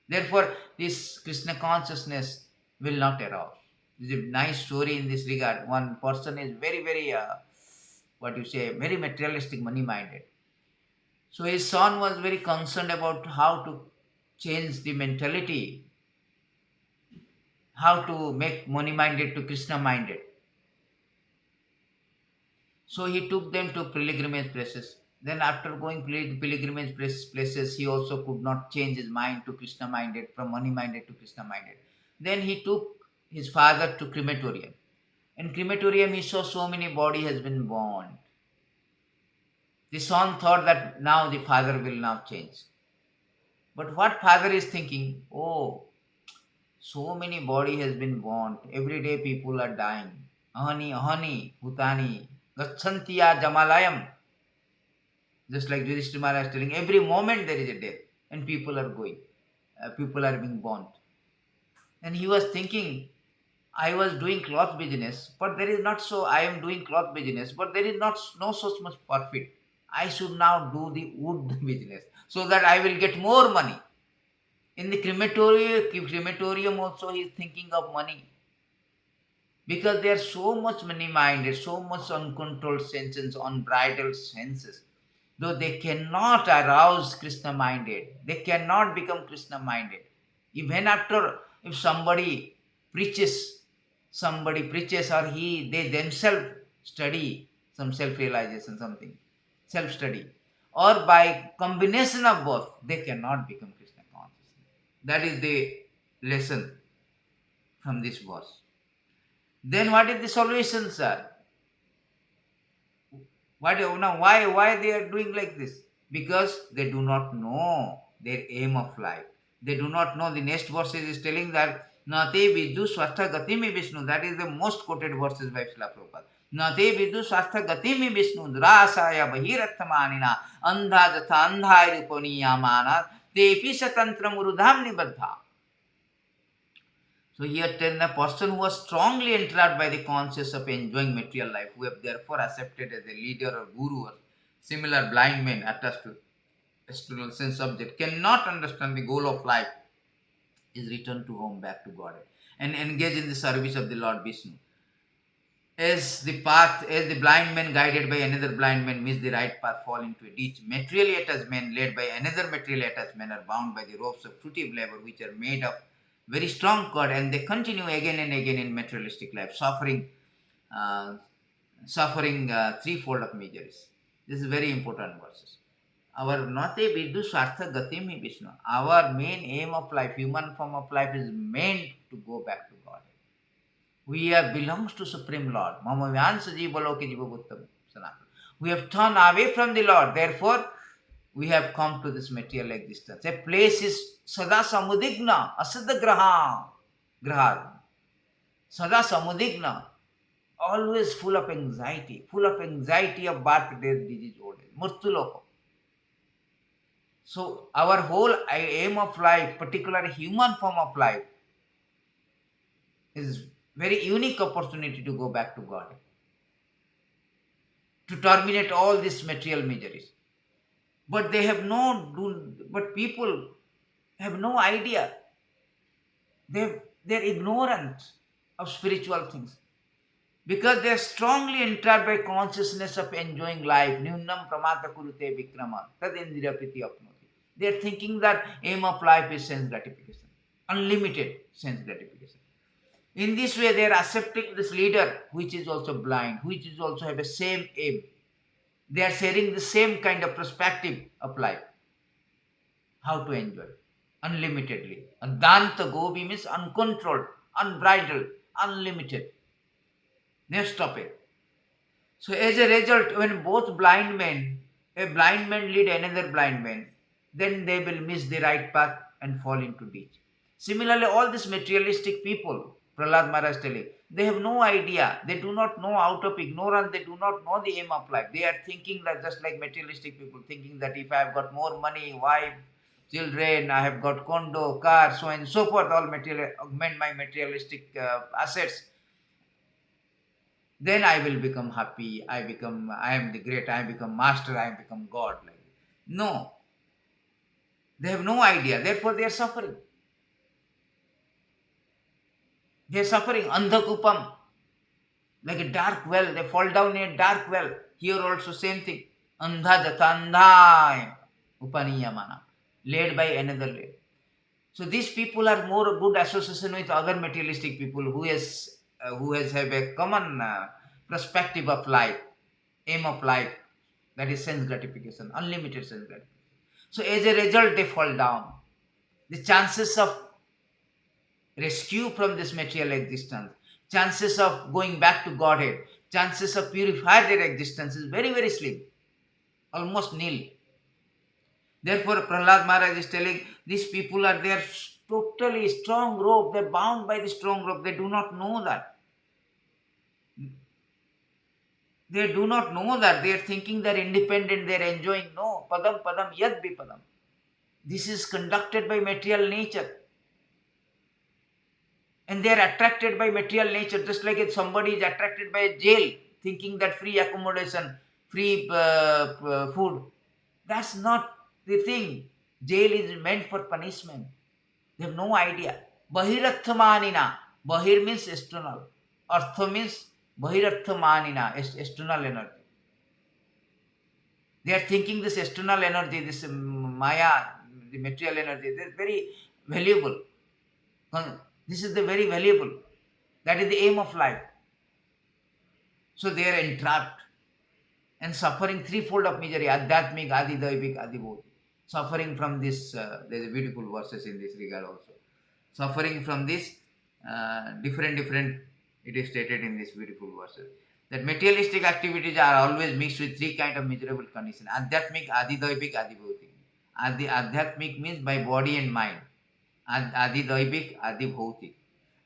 Therefore this Krishna consciousness will not arouse. There is a nice story in this regard. One person is very, very, very materialistic, money-minded. So his son was very concerned about how to change the mentality, how to make money-minded to Krishna-minded. So he took them to pilgrimage places. Then after going pilgrimage places, he also could not change his mind to Krishna-minded, from money-minded to Krishna-minded. Then he took his father to crematorium. In crematorium, he saw so many body has been burned. The son thought that now the father will now change. But what father is thinking? Oh, so many body has been burned. Every day people are dying. Ahani, bhutani, gachantiya jamalayam. Just like Yudhishthira Maharaj is telling, every moment there is a death and people are going. People are being burnt. And he was thinking, I was doing cloth business, but there is not so, I am doing cloth business, but there is no so much profit. I should now do the wood business so that I will get more money. In the crematorium also he is thinking of money. Because they are so much money-minded, so much uncontrolled senses, unbridled senses. Though they cannot arouse Krishna-minded, they cannot become Krishna-minded. Even after, if somebody preaches or they themselves study some self-realization, something, self-study, or by combination of both, they cannot become Krishna conscious. That is the lesson from this verse. Then what is the solution, sir? Why they are doing like this? Because they do not know their aim of life. They do not know. The next verse is telling that Nate vidhu swastha gatimi Vishnu. That is the most quoted verses by Srila Prabhupada. Nate vidhu swastha gatimi Vishnu durasaya bahiratthamanina andha jatha andhai rupaniyamana tepi satantra murudham nibaddha. So here tell the person who was strongly entrapped by the conscience of enjoying material life, who have therefore accepted as a leader or guru or similar blind men attached to external sense object, cannot understand the goal of life, is return to home, back to God, and engage in the service of the Lord Vishnu. As the blind man guided by another blind man miss the right path, fall into a ditch, materially attached men led by another materially attached men are bound by the ropes of fruitive labor, which are made of very strong cord, and they continue again and again in materialistic life, suffering threefold of miseries. This is very important verses. Our nate vidhu swartha gatim Vishnu. Our main aim of life, human form of life, is meant to go back to God. We belongs to Supreme Lord. Mama vyansa jiva loke jiva bhuttam sanatana. We have turned away from the Lord. Therefore, we have come to this material existence. A place is sada samudigna, asada graha. Sada samudigna. always full of anxiety of birth, death, disease, old age, murtu loka. So our whole aim of life, particularly human form of life, is very unique opportunity to go back to God, to terminate all these material miseries. But they have but people have no idea. They're ignorant of spiritual things. Because they are strongly entered by consciousness of enjoying life. Nyunam pramata kurute vikrama tad indriya priti apnoti. They are thinking that aim of life is sense gratification, unlimited sense gratification. In this way, they are accepting this leader, which is also blind, which is also have the same aim. They are sharing the same kind of perspective of life. How to enjoy unlimitedly. Adanta gobi means uncontrolled, unbridled, unlimited. Next topic. So as a result, when both blind men, a blind man lead another blind man, then they will miss the right path and fall into ditch. Similarly, all these materialistic people, Prahald Maharaj telling, they have no idea. They do not know, out of ignorance, they do not know the aim of life. They are thinking that, just like materialistic people, thinking that if I have got more money, wife, children, I have got condo, car, so on and so forth, all material, augment my materialistic assets, then I will become happy. I am the great. I become master. I become God. Like no, they have no idea. Therefore, they are suffering. They are suffering. Andhakupam, like a dark well. They fall down in a dark well. Here also same thing. Andha jatandha upaniyamana, led by another led. So these people are more good association with other materialistic people who has have a common perspective of life, aim of life, that is sense gratification, unlimited sense gratification. So as a result, they fall down. The chances of rescue from this material existence, chances of going back to Godhead, chances of purify their existence is very, very slim, almost nil. Therefore, Prahald Maharaj is telling these people are there totally strong rope. They're bound by the strong rope. They do not know that. They do not know that. They are thinking they're independent. They're enjoying. No. Padam padam yad bipadam. This is conducted by material nature. And they are attracted by material nature. Just like if somebody is attracted by a jail, thinking that free accommodation, free food. That's not the thing. Jail is meant for punishment. They have no idea. Bahirarthamanina. Bahir means external. Artha means bahirarthamanina, external energy. They are thinking this external energy, this maya, the material energy, they are very valuable. This is the very valuable. That is the aim of life. So they are entrapped and suffering threefold of misery. Adhyatmic, adi daivik, adi bhautik. Suffering from this, there is beautiful verses in this regard also. Suffering from this, different, it is stated in this beautiful verses. That materialistic activities are always mixed with three kinds of miserable conditions. Adhyatmic, adi daivik, adi bhautik. Adhyatmic means by body and mind. Adi daivik, adi bhautik.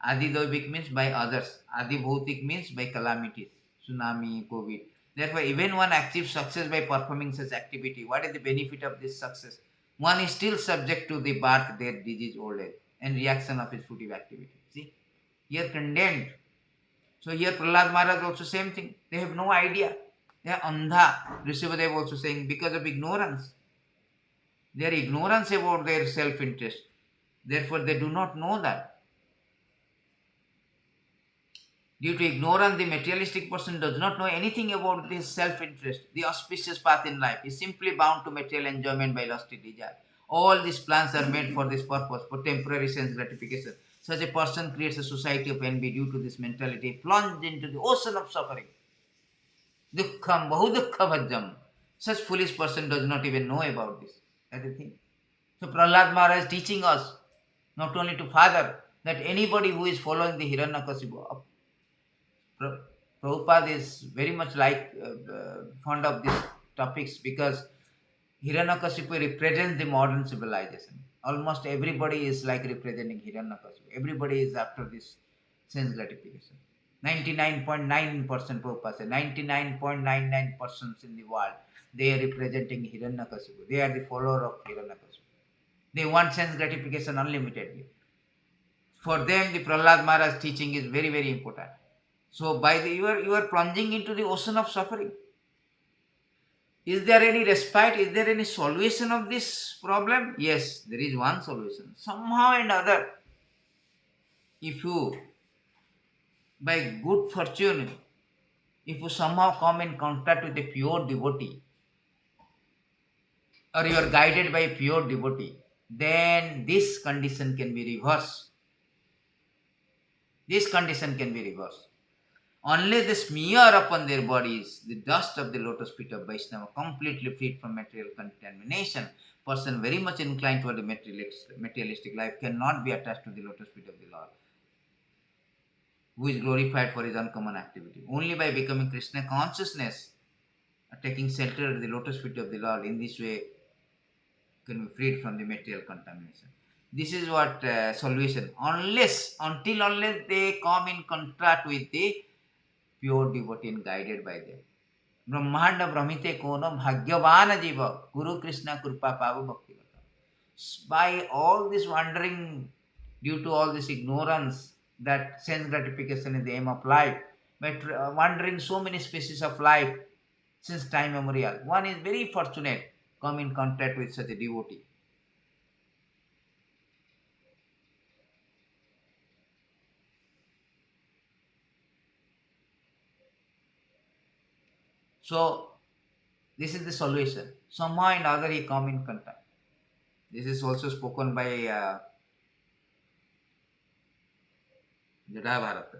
Adi daivik means by others. Adi bhautik means by calamities, tsunami, COVID. Therefore, even one achieves success by performing such activity. What is the benefit of this success? One is still subject to the birth, death, disease, old age, and reaction of his furtive activity. See, here condemned. So here Prahald Maharaj also same thing. They have no idea. They are andha. Rishabhadev also saying because of ignorance. Their ignorance about their self-interest. Therefore, they do not know that. Due to ignorance, the materialistic person does not know anything about this self-interest, the auspicious path in life. He is simply bound to material enjoyment by lusty desire. All these plans are made for this purpose, for temporary sense gratification. Such a person creates a society of envy due to this mentality, plunged into the ocean of suffering. Dukkham, bahudukha bhajjam. Such foolish person does not even know about this. Everything. So Prahald Maharaj is teaching us, not only to father, that anybody who is following the Hiranyakasipu, Prabhupada is very much fond of these topics because Hiranyakasipu represents the modern civilization. Almost everybody is like representing Hiranyakasipu. Everybody is after this sense gratification. 99.9% Prabhupada said, 99.99% in the world, they are representing Hiranyakasipu. They are the follower of Hiranyakasipu. They want sense gratification unlimitedly. For them, the Prahlad Maharaj teaching is very, very important. So by you are plunging into the ocean of suffering. Is there any respite? Is there any solution of this problem? Yes, there is one solution. Somehow and other, if you, by good fortune, if you somehow come in contact with a pure devotee, or you are guided by a pure devotee, then this condition can be reversed. This condition can be reversed. Unless they smear upon their bodies the dust of the lotus feet of Vaishnava, completely freed from material contamination, person very much inclined toward the materialistic life cannot be attached to the lotus feet of the Lord, who is glorified for his uncommon activity. Only by becoming Krishna consciousness, taking shelter at the lotus feet of the Lord, in this way can be freed from the material contamination. This is what solution. Unless they come in contact with the pure devotee and guided by them. Brahmanda Brahmite Kono Bhagyavana Jiva Guru Krishna Kurpa Pavu Bhakti. By all this wandering, due to all this ignorance that sense gratification is the aim of life, by wandering so many species of life since time immemorial, one is very fortunate come in contact with such a devotee. So this is the solution. Somehow or other he come in contact. This is also spoken by Jada Bharata.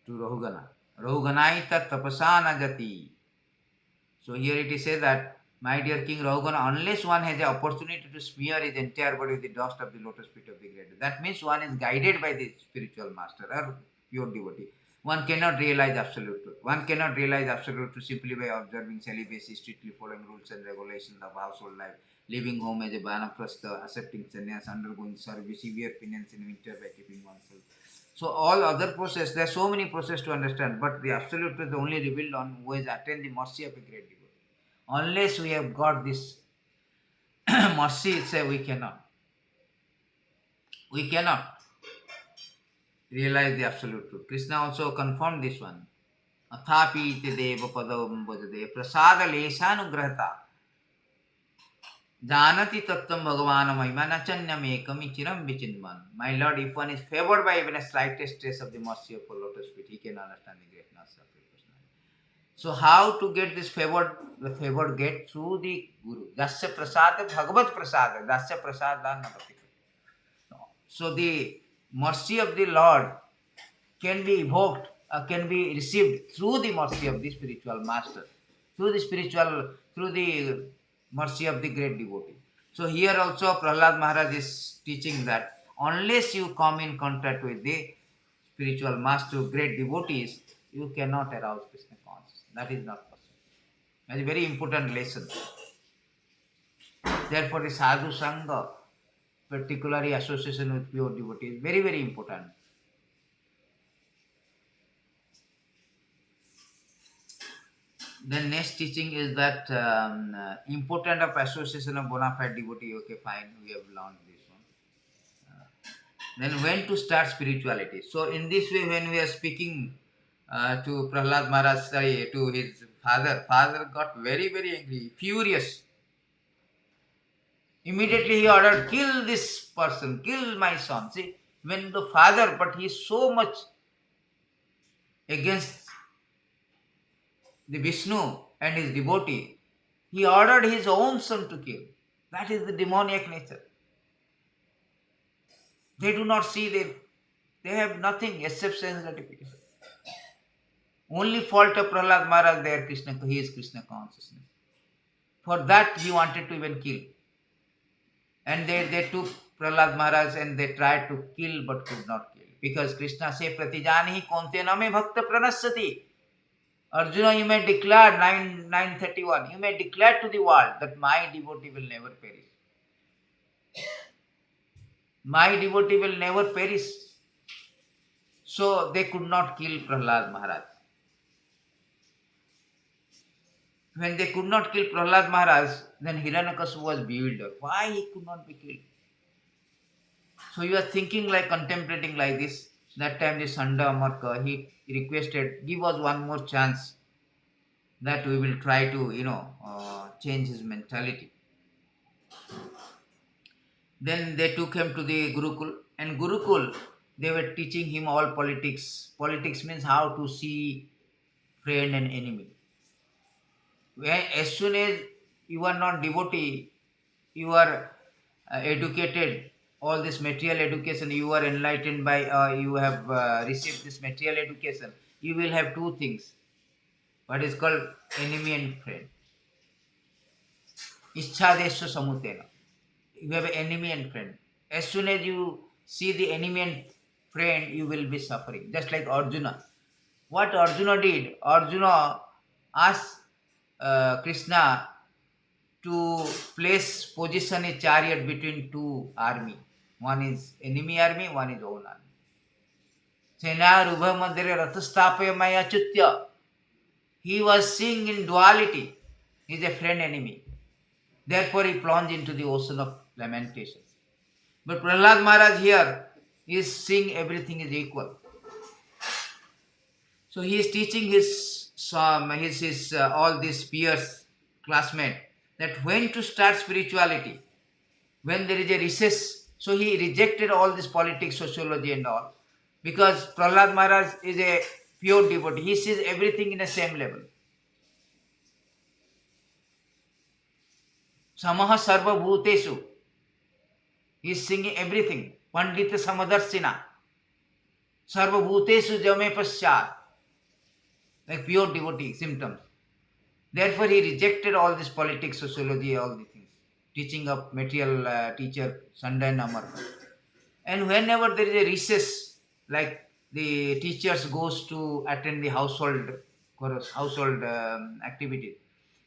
To Rahugana. Rahuganaita tapasana jati. So here it is said that, my dear King Rahugana, unless one has the opportunity to smear his entire body with the dust of the lotus feet of the great, that means one is guided by the spiritual master or pure devotee. One cannot realize absolute truth. One cannot realize absolute truth simply by observing celibacy, strictly following rules and regulations of household life, leaving home as a vanaprastha, accepting sannyas, undergoing severe penance in winter by keeping oneself. So all other process, there are so many processes to understand, but the absolute truth is only revealed on who has attained the mercy of a great devotee. Unless we have got this mercy, say we cannot realize the absolute truth. Krishna also confirmed this one. Athapi iti deva padavam bhajade prasada lesanugrahata janati tattvam bhagavan mahima nachanyam ekam chiram vichinman. My Lord, if one is favored by even a slightest trace of the mercy of a lotus feet, he can understand the greatness of your personality. So how to get this favored? The favored get through the Guru. Dasya prasada bhagavat prasada. Dasya prasada navati. So the mercy of the Lord can be evoked, can be received through the mercy of the spiritual master, through the mercy of the great devotee. So here also Prahlad Maharaj is teaching that unless you come in contact with the spiritual master, great devotees, you cannot arouse Krishna consciousness. That is not possible. That is a very important lesson. Therefore, the sadhu sangha, particularly association with pure devotee, is very, very important. The next teaching is that important of association of bona fide devotee. Okay, fine, we have learned this one. Then when to start spirituality. So in this way, when we are speaking to Prahlad Maharaj, to his father got very, very angry, furious. Immediately he ordered, kill this person, kill my son. See, when the father, but he is so much against the Vishnu and his devotee, he ordered his own son to kill. That is the demoniac nature. They do not see, they have nothing except sense gratification. Only fault of Prahlad Maharaj there, he is Krishna consciousness. For that he wanted to even kill. And they took Prahlad Maharaj and they tried to kill but could not kill. Because Krishna said, Pratijanihi konte name bhakta pranasyati. Arjuna, you may declare, 931, you may declare to the world that my devotee will never perish. My devotee will never perish. So they could not kill Prahlad Maharaj. When they could not kill Prahlad Maharaj, then Hiranyakashipu was bewildered. Why he could not be killed? So he was thinking like, contemplating like this. That time the Sanda Amarka, he requested, give us one more chance that we will try to, change his mentality. Then they took him to the Gurukul. And Gurukul, they were teaching him all politics. Politics means how to see friend and enemy. As soon as you are not devotee, you are educated, all this material education, you are enlightened by, you have received this material education, you will have two things. What is called enemy and friend. Ischadesha samutena. You have an enemy and friend. As soon as you see the enemy and friend, you will be suffering. Just like Arjuna. What Arjuna did, Arjuna asked Krishna to place position a chariot between two army. One is enemy army, one is own army. Sena rubha madhya rathastapaya maya chutya. He was seeing in duality. He is a friend enemy. Therefore he plunged into the ocean of lamentations. But Prahlad Maharaj here is seeing everything is equal. So he is teaching his all these peers, classmates, that when to start spirituality, when there is a recess. So he rejected all this politics, sociology and all, because Prahlad Maharaj is a pure devotee. He sees everything in the same level. Samaha sarva bhutesu. He is singing everything. Pandita samadarsina. Sarva bhutesu jame paschat. Like pure devotee symptoms. Therefore he rejected all this politics, sociology, all these things. Teaching of material teacher, Sanda and Amarka. And whenever there is a recess, like the teachers goes to attend the household activities,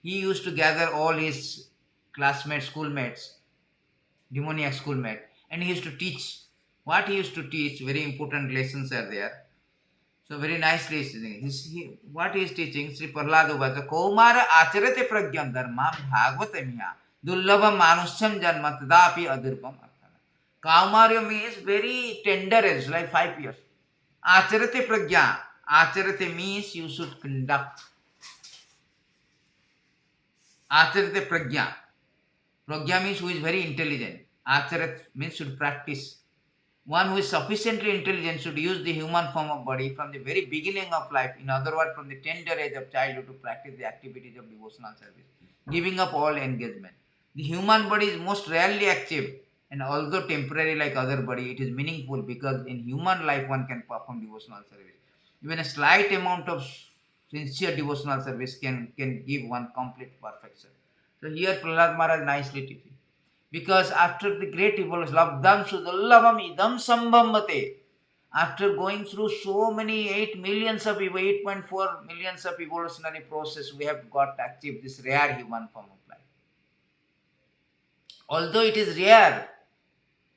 he used to gather all his classmates, schoolmates, demoniac schoolmates, and he used to teach. What he used to teach, very important lessons are there. So very nicely, what he is teaching, Sri Prahlad Uvacha, Kaumara acharate pragyam dharma bhagavatamya dullabha manusyam janma tadapi adurpam arthana. Kaumarya means very tender age, like 5 years. Acharate pragya. Acharate means you should conduct. Acharate pragya. Pragya means who is very intelligent. Acharat means should practice. One who is sufficiently intelligent should use the human form of body from the very beginning of life, in other words, from the tender age of childhood, to practice the activities of devotional service, giving up all engagement. The human body is most rarely active, and although temporary like other body, it is meaningful because in human life one can perform devotional service. Even a slight amount of sincere devotional service can give one complete perfection. So here Prahlad Maharaj nicely teaches. Because after the great evolution, labdam sudullabam idam sambhamate, after going through so many 8.4 millions of evolutionary process, we have got to achieve this rare human form of life. Although it is rare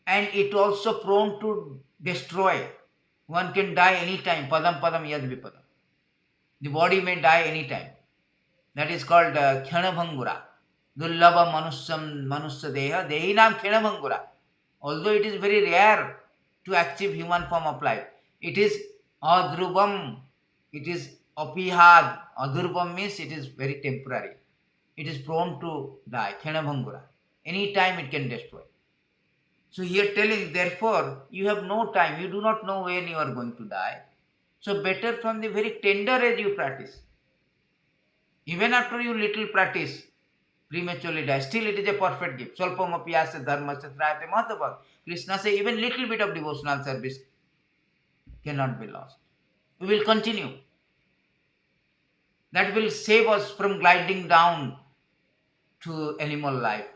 and it also prone to destroy, one can die anytime, padam padam yad vipadam. The body may die anytime. That is called khanabhangura. Dullabha manusya deha dehinam khenamangura. Although it is very rare to achieve human form of life, it is adrubam, it is apihad. Adrubam means it is very temporary. It is prone to die, khenamangura. Any time it can destroy. So here telling, therefore, you have no time, you do not know when you are going to die. So better from the very tender age you practice. Even after you little practice, prematurely die, still it is a perfect gift. Swalpam apiyasya dharmasya trayate mahatava. Krishna says even little bit of devotional service cannot be lost. We will continue. That will save us from gliding down to animal life.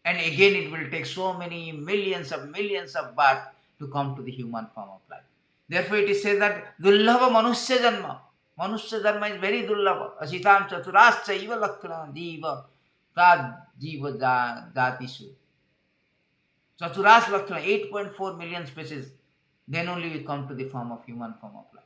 And again it will take so many millions of births to come to the human form of life. Therefore it is said that dullabha manusya janma. Manusya dharma is very dullabha. Asitam chaturascha iva lakkhana jiva tad jiva jatisu. Chaturas Lakshana, 8.4 million species. Then only we come to the form of human form of life.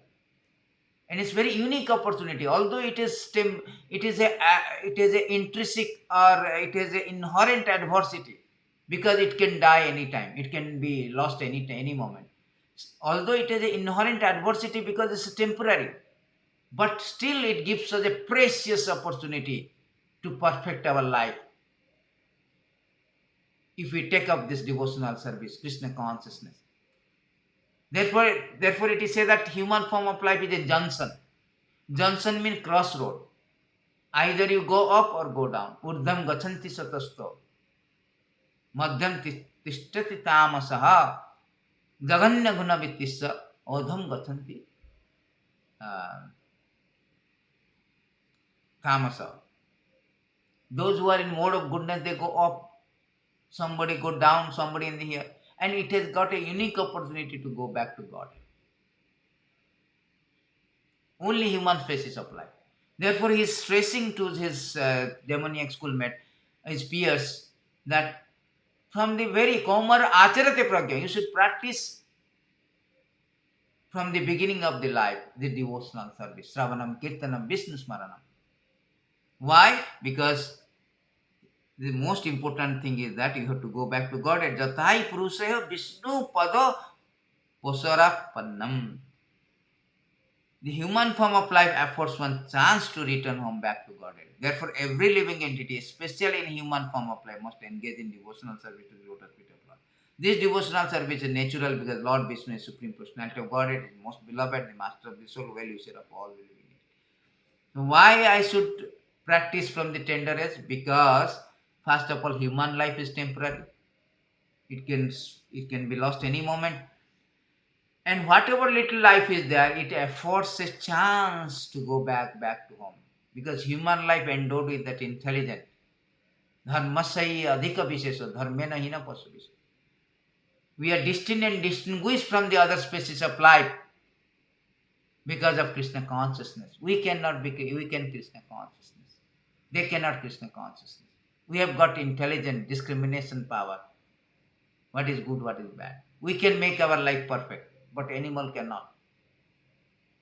And it's very unique opportunity. Although it is a intrinsic, or it is a inherent adversity, because it can die anytime. It can be lost any moment. Although it is an inherent adversity because it's temporary, but still it gives us a precious opportunity to perfect our life if we take up this devotional service, Krishna consciousness. Therefore it is said that human form of life is a junction. Junction means crossroad. Either you go up or go down. Urdham gachanti satasto. Madhyam tishtati tamasaha. Jaganya guna vittissa. Odham gachanti tamasa. Those who are in mode of goodness, they go up. Somebody go down, somebody in the here. And it has got a unique opportunity to go back to God. Only human species of life. Therefore, he is stressing to his demoniac schoolmate, his peers, that from the very komar acharate pragya, you should practice from the beginning of the life, the devotional service, Shravanam, Kirtanam, Vishnu Smaranam. Why? Because the most important thing is that you have to go back to God. Jatai puruṣā Vishnu pada posara pannam. The human form of life affords one chance to return home back to Godhead. Therefore, every living entity, especially in human form of life, must engage in devotional service to the lotus feet of Lord. This devotional service is natural because Lord Vishnu is Supreme Personality of Godhead, is most beloved, the Master of the soul, well-wisher of all the living entities. So why I should practice from the tender age? Because first of all, human life is temporary. It can be lost any moment. And whatever little life is there, it affords a chance to go back to home. Because human life endowed with that intelligence. Dharmasai adhika vishesha, dharmena hina pasu vishesha. We are destined and distinguished from the other species of life because of Krishna consciousness. We can Krishna consciousness. They cannot Krishna consciousness. We have got intelligent discrimination power. What is good, what is bad. We can make our life perfect, but animal cannot.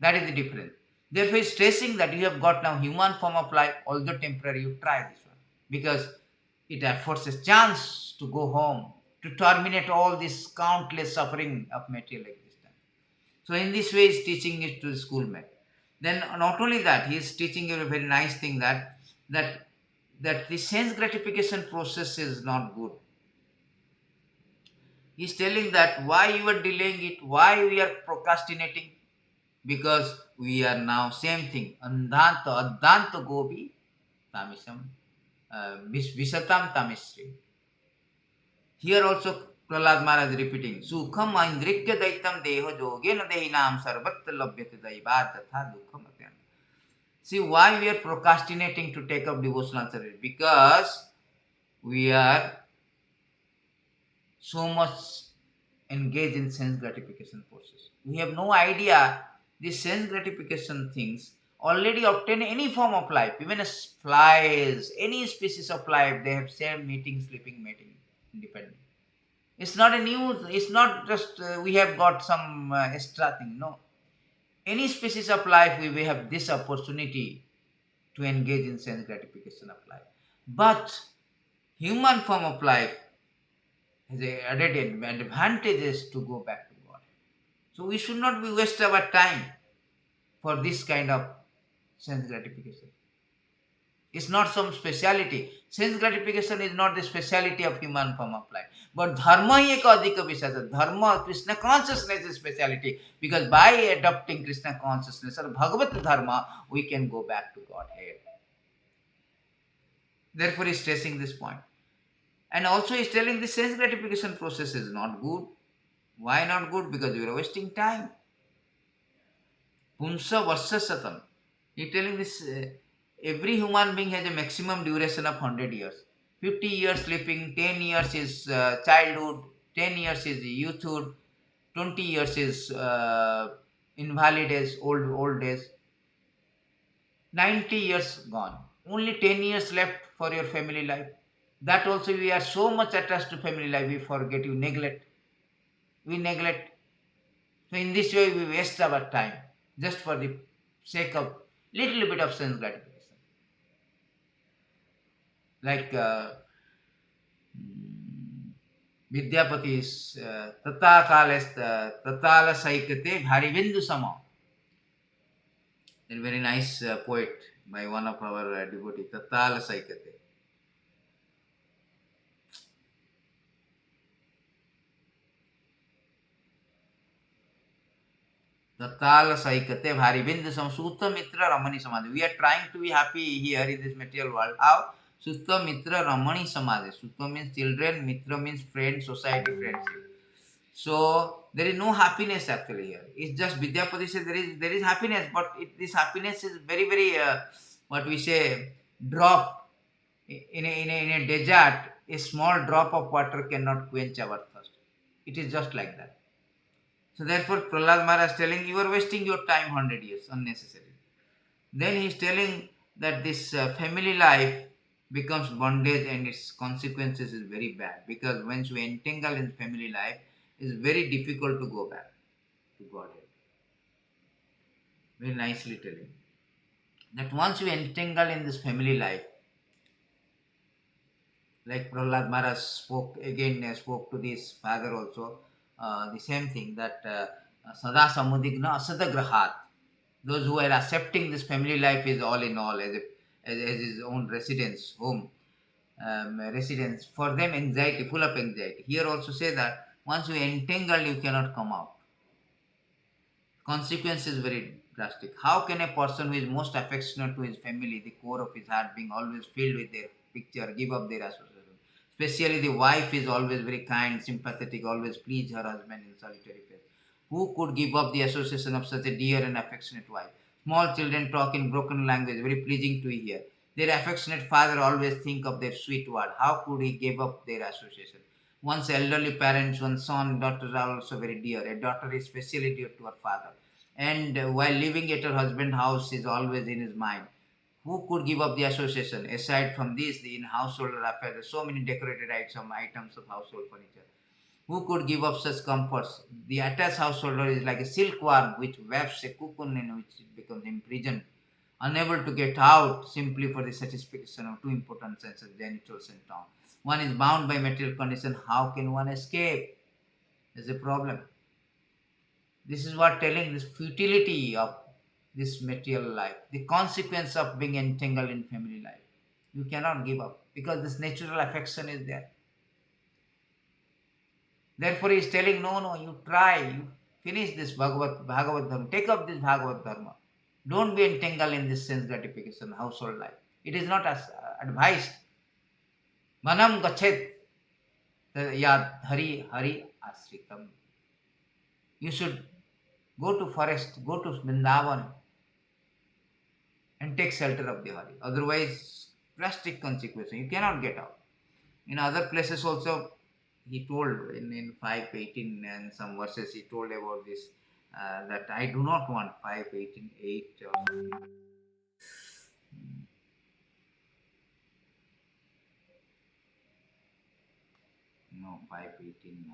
That is the difference. Therefore, he's stressing that you have got now human form of life, although temporary, you try this one. Because it affords a chance to go home, to terminate all this countless suffering of material existence. So in this way, he's teaching it to the schoolmate. Then not only that, he is teaching you a very nice thing that the sense gratification process is not good. He is telling that why you are delaying it, why we are procrastinating, because we are now same thing. Addanto gobi tamisham visatam tamishri. Here also Prahald Maharaj is repeating, Sukham indrikya daitam deho jogena dehinam sarvat labhyate daivat tatha dukham atyanta. See why we are procrastinating to take up devotional service? Because we are so much engaged in sense gratification process. We have no idea these sense gratification things already obtain any form of life, even as flies, any species of life, they have same mating, sleeping, mating, independent. It's not it's not just we have got some extra thing, no. Any species of life, we have this opportunity to engage in sense gratification of life. But human form of life has added advantages to go back to God. So we should not be waste our time for this kind of sense gratification. It's not some speciality. Sense gratification is not the speciality of human form of life. But dharma hi ek adhika vishesha. Dharma, Krishna consciousness is speciality. Because by adopting Krishna consciousness or Bhagavat dharma, we can go back to Godhead. Therefore, he is stressing this point. And also he is telling the sense gratification process is not good. Why not good? Because you are wasting time. Puruṣā varsha satam. He is telling this, every human being has a maximum duration of 100 years. 50 years sleeping, 10 years is childhood, 10 years is youthhood, 20 years is invalid age, old age. 90 years gone. Only 10 years left for your family life. That also we are so much attached to family life, we forget, we neglect. We neglect. So in this way, we waste our time just for the sake of little bit of sense gratification. Like Vidyapati's Tatala Saikate Bharivindu Sama. A very nice poet by one of our devotees, Tatala Saikate. Tatala Saikate Bharivindu Sama Sutta Mitra Ramani Samadhi. We are trying to be happy here in this material world. How? Sutta Mitra Ramani Samadhi. Sutta means children, Mitra means friend, society, friendship. So there is no happiness actually here. It's just Vidyapati says there is happiness, but this happiness is very very what we say drop in a desert. A small drop of water cannot quench our thirst. It is just like that. So therefore, Prahald Maharaj is telling you are wasting your time 100 years unnecessarily. Then he is telling that this family life becomes bondage and its consequences is very bad, because once you entangle in family life, it's very difficult to go back to Godhead. Very nicely telling that once you entangle in this family life, like Prahlad Maharaj spoke to this father also, the same thing, that Sada Samudigna Asadagrahat. Those who are accepting this family life is all in all, as his own residence, home, residence. For them, anxiety, full of anxiety. Here also say that once you entangle, you cannot come out. Consequence is very drastic. How can a person who is most affectionate to his family, the core of his heart being always filled with their picture, give up their association? Especially the wife is always very kind, sympathetic, always please her husband in solitary phase. Who could give up the association of such a dear and affectionate wife? Small children talk in broken language, very pleasing to hear. Their affectionate father always think of their sweet word. How could he give up their association? One's elderly parents, one's son and daughters are also very dear. A daughter is especially dear to her father. And while living at her husband's house is always in his mind. Who could give up the association? Aside from this, in household affairs, there are so many decorated items of household furniture. Who could give up such comforts? The attached householder is like a silkworm which wraps a cocoon in which it becomes imprisoned, unable to get out simply for the satisfaction of two important senses, genitals and tongue. One is bound by material condition. How can one escape? There's a problem. This is what telling this futility of this material life, the consequence of being entangled in family life. You cannot give up because this natural affection is there. Therefore, he is telling, no, no, you try, you finish this Bhagavad Dharma, take up this Bhagavad Dharma. Don't be entangled in this sense gratification, household life. It is not as advised. Manam gachet yad hari asritam. You should go to forest, go to Vrindavan and take shelter of the Hari. Otherwise, drastic consequences. You cannot get out. In other places also, he told in 5:18 and some verses, he told about this, that I do not want 5:18:8 or something. No, 5:18:11.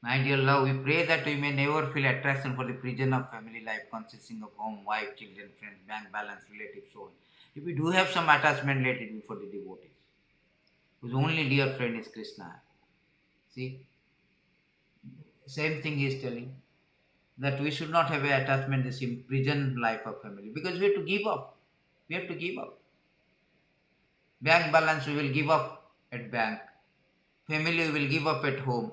My dear love, we pray that we may never feel attraction for the prison of family life consisting of home, wife, children, friends, bank balance, relatives, so on. If we do have some attachment, let it be for the devotees, whose only dear friend is Krishna. See, same thing he is telling, that we should not have an attachment, this imprisoned life of family, because we have to give up. We have to give up. Bank balance we will give up at bank. family will give up at home.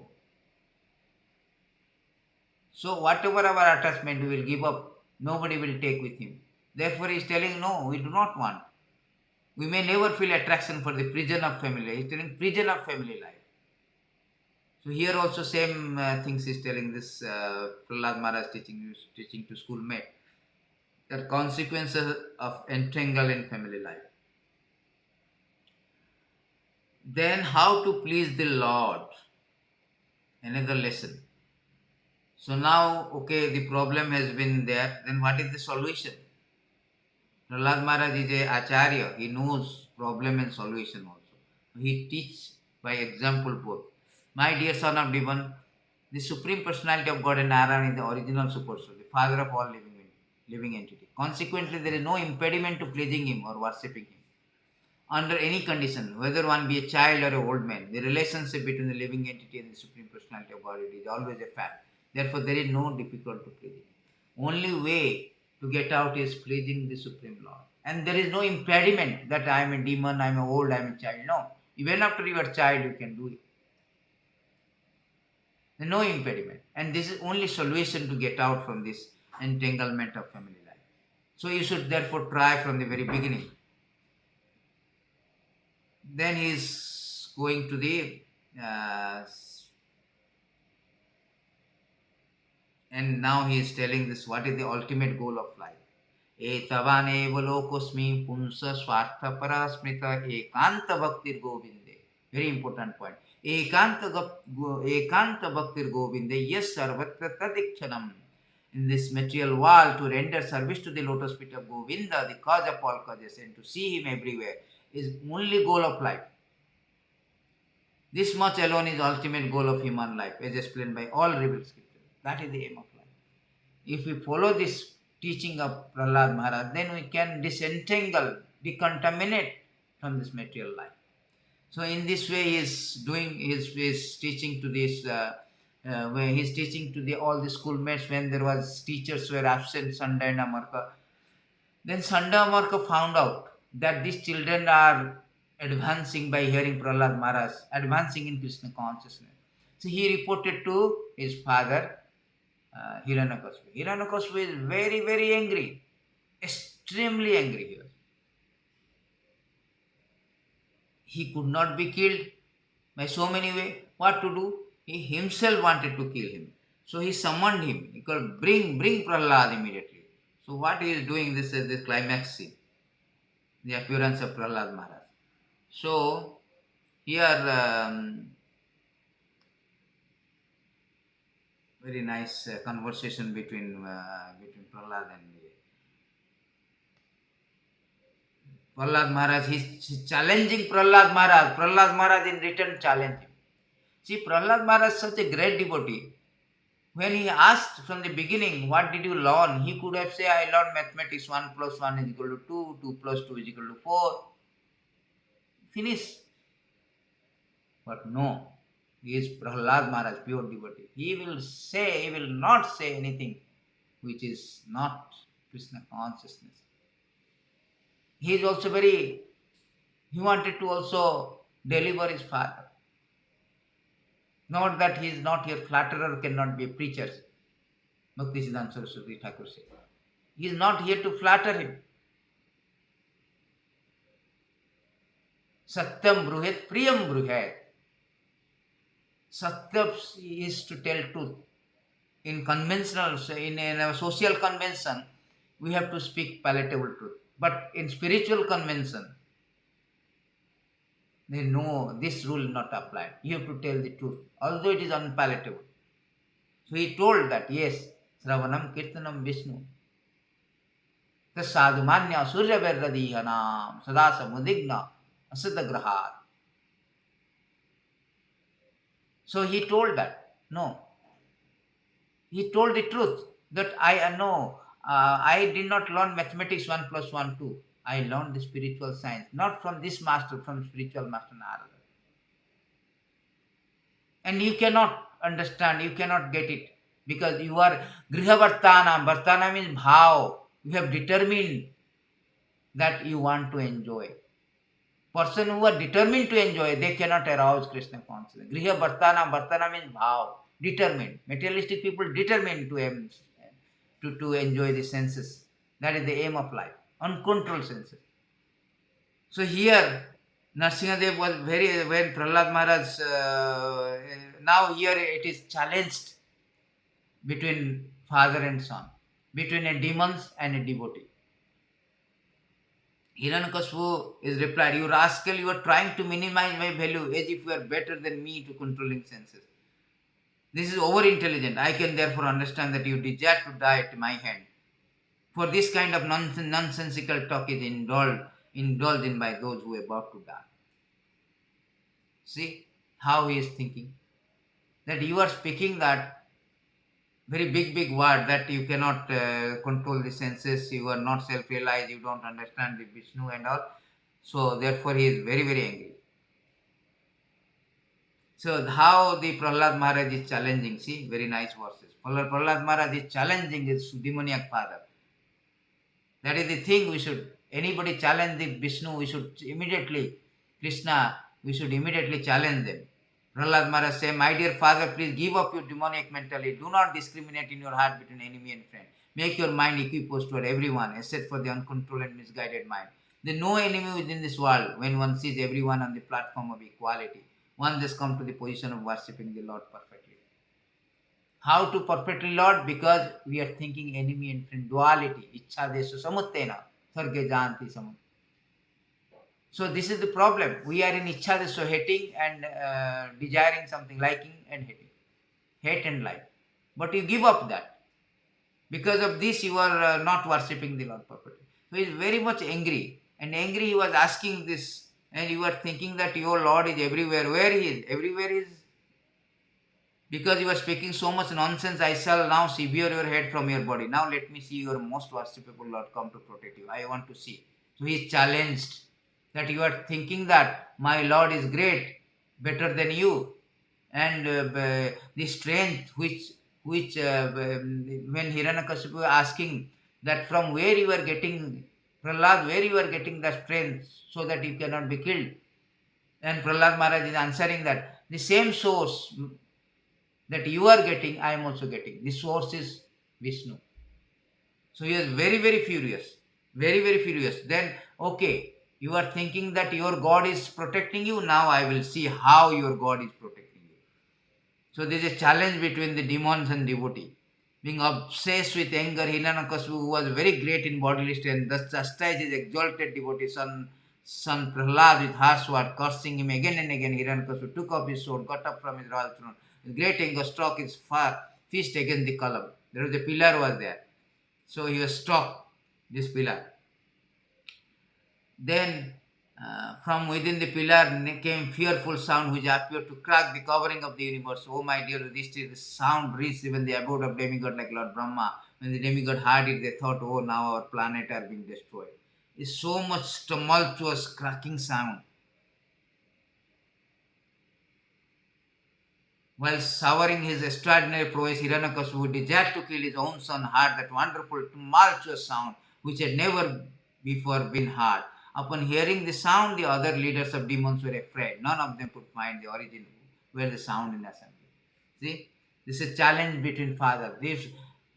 So whatever our attachment we will give up, nobody will take with him. Therefore he is telling, no, we do not want. We may never feel attraction for the prison of family. He is telling prison of family life. So here also same things he is telling this Prahald Maharaj teaching to schoolmate. The consequences of entangle in family life. Then how to please the Lord. Another lesson. So now, okay, the problem has been there. Then what is the solution? Prahald Maharaj is a acharya. He knows problem and solution also. He teaches by example both. My dear son of Devon, the Supreme Personality of God and Narayana is the original super soul, the father of all living entity. Consequently, there is no impediment to pleasing him or worshipping him. Under any condition, whether one be a child or an old man, the relationship between the living entity and the Supreme Personality of God is always a fact. Therefore, there is no difficulty to pleasing him. Only way to get out is pleasing the Supreme Lord. And there is no impediment that I am a demon, I am old, I am a child. No. Even after you are a child, you can do it. There is no impediment. And this is only solution to get out from this entanglement of family life. So you should therefore try from the very beginning. Then he is going to the and now he is telling this, what is the ultimate goal of life? Tvām eva lokosmi punsa swartha parasmita ekanta bhaktir govinde. Very important point. Ekanta bhaktir govinde yes sarvatra tadikshanam. In this material world, to render service to the lotus feet of Govinda, the cause of all causes, and to see him everywhere, is only goal of life. This much alone is ultimate goal of human life, as explained by all revealed scriptures. That is the aim of life. If we follow this teaching of Prahald Maharaj, then we can disentangle, decontaminate from this material life. So in this way, he is doing his teaching to this. Where he is teaching to all the schoolmates when there was teachers were absent, Sanda and Amarka. Then Sanda Amarka found out that these children are advancing by hearing Prahald Maharaj, advancing in Krishna consciousness. So he reported to his father, Hiranyakashipu. Hiranyakashipu is very, very angry, extremely angry here. He could not be killed by so many ways. What to do? He himself wanted to kill him. So he summoned him. He called, bring Prahald immediately. So what he is doing, this is the climax scene, the appearance of Prahald Maharaj. So here very nice conversation between Prahald and Prahald Maharaj. He's challenging Prahald Maharaj. Prahald Maharaj in return challenged him. See, Prahald Maharaj is such a great devotee. When he asked from the beginning, what did you learn? He could have said, I learned mathematics, 1 plus 1 is equal to 2, 2 plus 2 is equal to 4. Finish. But no, he is Prahald Maharaj, pure devotee. He will not say anything which is not Krishna consciousness. He is also he wanted to also deliver his father. Not that he is not here, flatterer cannot be a preacher. Bhaktisiddhanta Saraswati Thakur said. He is not here to flatter him. Satyam bruhet, priyam bruhet. Satyam is to tell truth. In conventional, in a social convention, we have to speak palatable truth. But in spiritual convention, they know this rule not applied. You have to tell the truth, although it is unpalatable. So he told that, yes, Sravanam Kirtanam Vishnu. Tasadu Manya Surya Verradihanam Sadasa Mudigna Asadagrahat. So he told that, no. He told the truth that I did not learn mathematics 1 plus 1, 2. I learned the spiritual science, not from this master, from spiritual master Narada. And you cannot understand, you cannot get it, because you are bhavanti. Bhaktānāṁ means bhav. You have determined that you want to enjoy. Person who are determined to enjoy, they cannot arouse Krishna consciousness. Griha bhaktānāṁ means bhav, determined. Materialistic people determined to enjoy the senses. That is the aim of life, uncontrolled senses. So here, Nrsimhadev was when Prahald Maharaj, now here it is challenged between father and son, between a demons and a devotee. Hiranyakashipu is replied, "You rascal, you are trying to minimize my value as if you are better than me to controlling senses. This is over-intelligent. I can therefore understand that you desire to die at my hand. For this kind of nonsensical talk is indulged in by those who are about to die." See how he is thinking. That you are speaking that very big word that you cannot control the senses, you are not self-realized, you don't understand the Vishnu and all. So therefore he is very angry. So how the Prahald Maharaj is challenging, see, very nice verses. Prahald Maharaj is challenging his demoniac father. That is the thing anybody challenge the Vishnu, we should immediately challenge them. Prahald Maharaj says, "My dear father, please give up your demoniac mentality. Do not discriminate in your heart between enemy and friend. Make your mind equiposed toward everyone, except for the uncontrolled and misguided mind. There is no enemy within this world when one sees everyone on the platform of equality. One just comes to the position of worshipping the Lord perfectly." How to perfectly Lord? Because we are thinking enemy and friend, duality. Ichcha desu samuttena, sarge janti samut. So this is the problem. We are in ichcha, so hating and desiring something, liking and hating. Hate and like. But you give up that. Because of this you are not worshipping the Lord perfectly. So he is very much angry. And angry he was asking this. And you are thinking that your Lord is everywhere. Where he is? Everywhere is. Because you are speaking so much nonsense, I shall now sever your head from your body. Now let me see your most worshipable Lord come to protect you. I want to see. So he is challenged. That you are thinking that my Lord is great, better than you, and the strength which when Hiranyakashipu was asking that from where you are getting, Prahald, where you are getting the strength so that you cannot be killed, and Prahald Maharaj is answering that the same source that you are getting, I am also getting. The source is Vishnu. So he is very furious, very furious. Then okay. You are thinking that your God is protecting you. Now I will see how your God is protecting you. So there is a challenge between the demons and devotee. Being obsessed with anger, Hiranyakashipu, who was very great in bodily strength, thus chastised his exalted devotee son Prahald with harsh word, cursing him again and again. Hiranyakashipu took up his sword, got up from his royal throne. With great anger, struck his fist against the column. There was a pillar was there. So he was struck this pillar. Then from within the pillar came fearful sound which appeared to crack the covering of the universe. Oh my dear Yudhishthira, the sound reached even the abode of demigod like Lord Brahma. When the demigod heard it, they thought, oh, now our planet are being destroyed. It's so much tumultuous cracking sound. While showering his extraordinary prowess, Hiranyakashipu, who desired to kill his own son, heard that wonderful tumultuous sound which had never before been heard. Upon hearing the sound, the other leaders of demons were afraid. None of them could find the origin where the sound in assembly. See, this is a challenge between father. This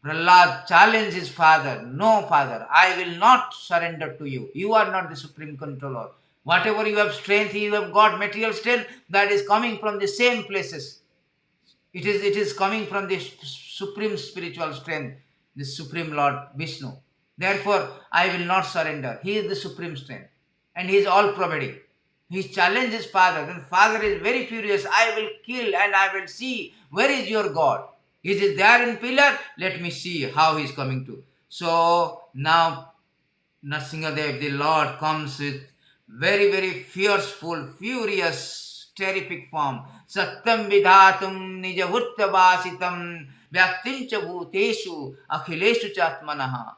Prahald challenged his father. No, father, I will not surrender to you. You are not the supreme controller. Whatever you have strength, you have got material strength, that is coming from the same places. It is coming from the supreme spiritual strength, the supreme Lord Vishnu. Therefore, I will not surrender. He is the supreme strength. And he is all pervading. He challenged his father. Then father is very furious. I will kill and I will see where is your God. Is it there in pillar? Let me see how he is coming to. So now Nrsimhadev, the Lord, comes with very fierceful, furious, terrific form. Satyam vidhatum nijavurta vasitam vyaktincha bhuteshu akhileshu chatmanaha.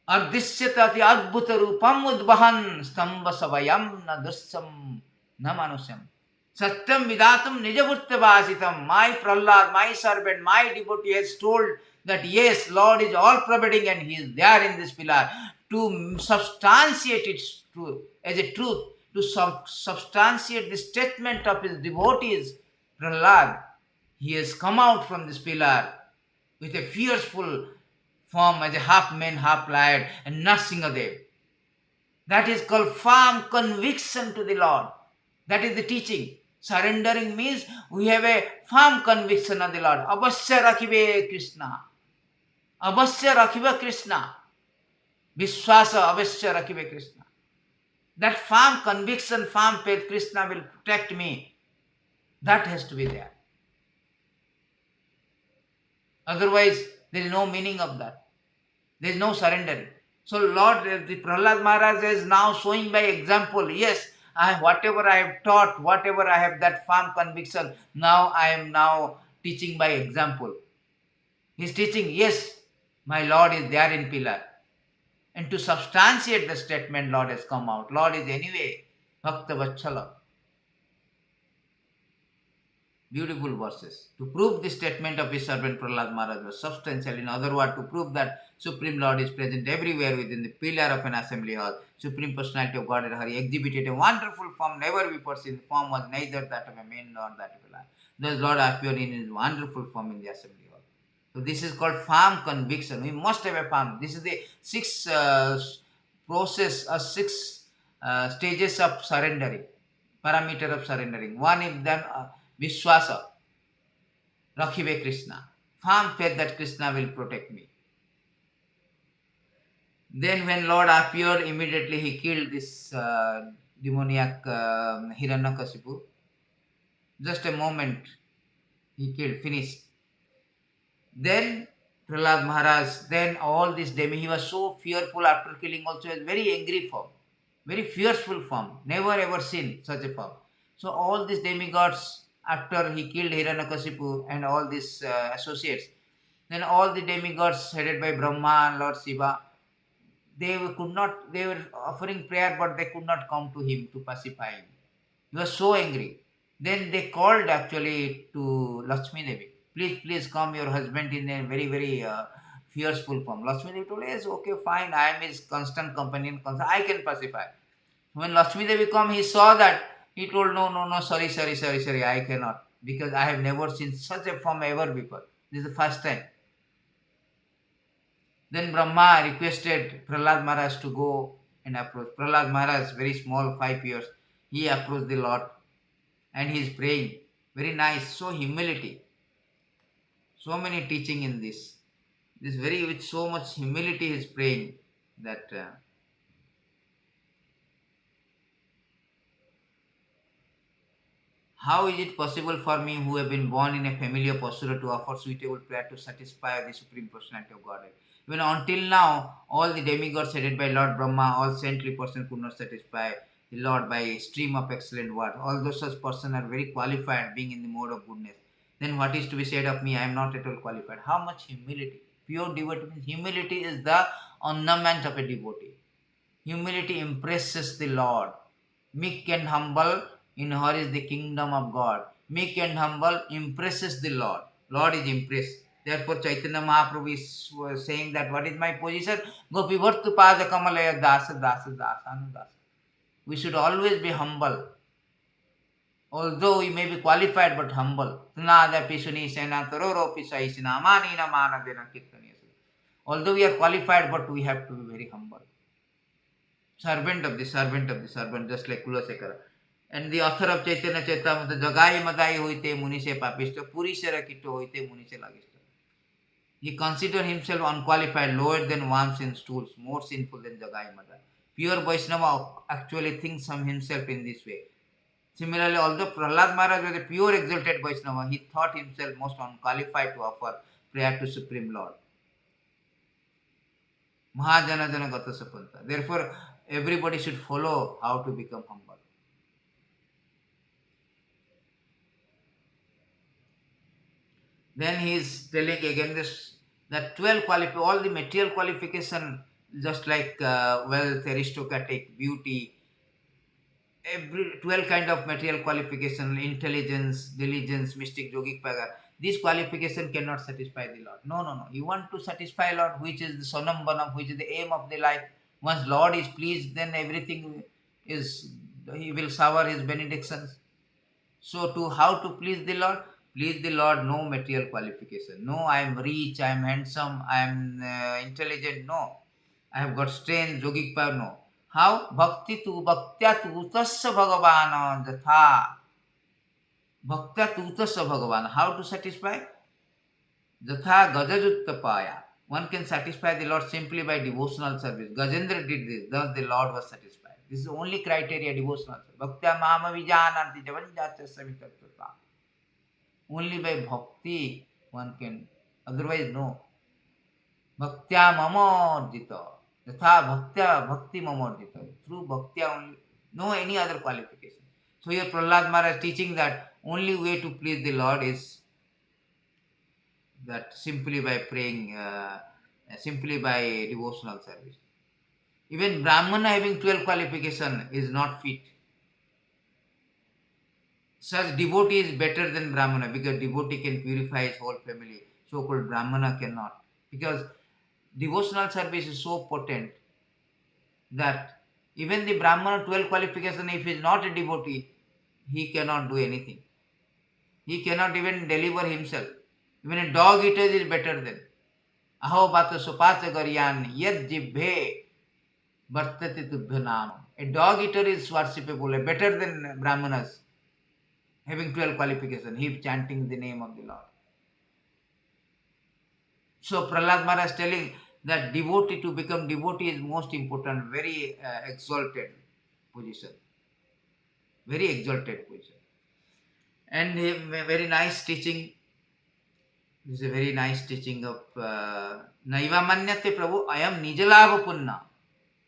Ardishyatati adbhuta rupam udvahan stamba savayam na dursam na manusyam. Satyam vidatum nijavurta vasitam. My Prahald, my servant, my devotee has told that yes, Lord is all pervading and he is there in this pillar. To substantiate its truth as a truth, to substantiate the statement of his devotees, Prahald, he has come out from this pillar with a fearful form as a half man, half lion, and Narasimhadev. That is called firm conviction to the Lord. That is the teaching. Surrendering means we have a firm conviction of the Lord. Avasya rakhibe Krishna. Avasya rakhibe Krishna. Vishwasa avasya rakhibe Krishna. That firm conviction, firm faith, Krishna will protect me. That has to be there. Otherwise, there is no meaning of that. There is no surrendering. So Lord, the Prahlad Maharaj is now showing by example, yes, whatever I have taught, whatever I have that firm conviction, now I am now teaching by example. He is teaching, yes, my Lord is there in pillar. And to substantiate the statement, Lord has come out. Lord is anyway Bhakta Vatsala. Beautiful verses. To prove the statement of his servant Prahlad Maharaj was substantial. In other words, to prove that Supreme Lord is present everywhere within the pillar of an assembly hall. Supreme Personality of Godhead Hari exhibited a wonderful form never before seen. The form was neither that of a man nor that of a lion. Thus Lord appeared in his wonderful form in the assembly hall. So this is called firm conviction. We must have a firm. This is the six stages of surrendering. Parameter of surrendering. One is then Vishwasa, Rakhibe Krishna. Firm faith that Krishna will protect me. Then when Lord appeared, immediately he killed this demoniac Hiranyakasipu. Just a moment, he killed, finished. Then Prahlad Maharaj, then all this he was so fearful after killing also, a very angry form, very fearful form, never ever seen such a form. So all these demigods, after he killed Hiranyakasipu and all these associates, then all the demigods headed by Brahma and Lord Shiva, they were offering prayer, but they could not come to him to pacify him. He was so angry. Then they called actually to Lakshmi Devi, please come, your husband in a very, very fearful form. Lakshmi Devi told, yes, okay, fine, I am his constant companion, I can pacify. When Lakshmi Devi come, he saw that, he told, no, sorry, I cannot, because I have never seen such a form ever before. This is the first time. Then Brahma requested Prahlad Maharaj to go and approach. Prahlad Maharaj, very small, 5 years, he approached the Lord and he is praying. Very nice, so humility. So many teaching in this. With so much humility he is praying that how is it possible for me who have been born in a family of Asura to offer suitable prayer to satisfy the Supreme Personality of Godhead? Even until now, all the demigods headed by Lord Brahma, all saintly persons could not satisfy the Lord by a stream of excellent words. Although such persons are very qualified, being in the mode of goodness, then what is to be said of me? I am not at all qualified. How much humility? Pure devotee means humility is the ornament of a devotee. Humility impresses the Lord. Meek and humble, in her is the kingdom of God. Meek and humble impresses the Lord. Lord is impressed. Therefore, Chaitanya Mahaprabhu is saying that what is my position? Gopi Vartu Pada Kamalaya Dasa Dasa Dasa Anudasa. We should always be humble. Although we may be qualified, but humble. Although we are qualified, but we have to be very humble. Servant of the servant, just like Kulasekara. And the author of Chaitanya Charitamrita, Jagai Madai hoite munise papishta, puruṣā kitto hoite munise lagishta. He considered himself unqualified, lower than worms in stools, more sinful than Jagai Madai. Pure Vaishnava actually thinks of himself in this way. Similarly, although Prahlad Maharaj was a pure exalted Vaishnava, he thought himself most unqualified to offer prayer to Supreme Lord. Mahajana Jana Gata Sapanta. Therefore, everybody should follow how to become humble. Then he is telling again this, that 12 all the material qualification, just like wealth, aristocratic, beauty, every 12 kind of material qualification, intelligence, diligence, mystic, yogic, paga, these qualifications cannot satisfy the Lord. No. You want to satisfy Lord, which is the sonam banam, which is the aim of the life. Once Lord is pleased, then everything is he will shower his benedictions. So to how to please the Lord? Please the Lord, no material qualification. No, I am rich, I am handsome, I am intelligent. No, I have got strength, yogic power. No. How? Bhaktya tu tasya bhagavan jatha. Bhaktya tu tasya bhagavan. How to satisfy? Jatha gajajuttapaya. One can satisfy the Lord simply by devotional service. Gajendra did this, thus the Lord was satisfied. This is the only criteria, devotional service. Bhaktya mama vijananti javanjatya samitattva. Only by bhakti one can, otherwise no. Bhaktya mamardita. Yatha bhaktya bhakti mamardita. Through bhaktya only, no any other qualification. So here Prahald Maharaj teaching that only way to please the Lord is that simply by praying, simply by devotional service. Even Brahmana having 12 qualification is not fit. Such devotee is better than Brahmana because devotee can purify his whole family. So-called Brahmana cannot. Because devotional service is so potent that even the Brahmana 12 qualification, if he is not a devotee, he cannot do anything. He cannot even deliver himself. Even a dog eater is better than. Aho bata sopasa garyan yad jibhe vartate tubhyanam. A dog eater is worshipable, better than Brahmanas having 12 qualification. He is chanting the name of the Lord. So Prahald Maharaj is telling that devotee, to become devotee is most important, very exalted position. Very exalted position. And very nice teaching. This is a very nice teaching of Naiva Manyate Prabhu, I am Nijalava Punna.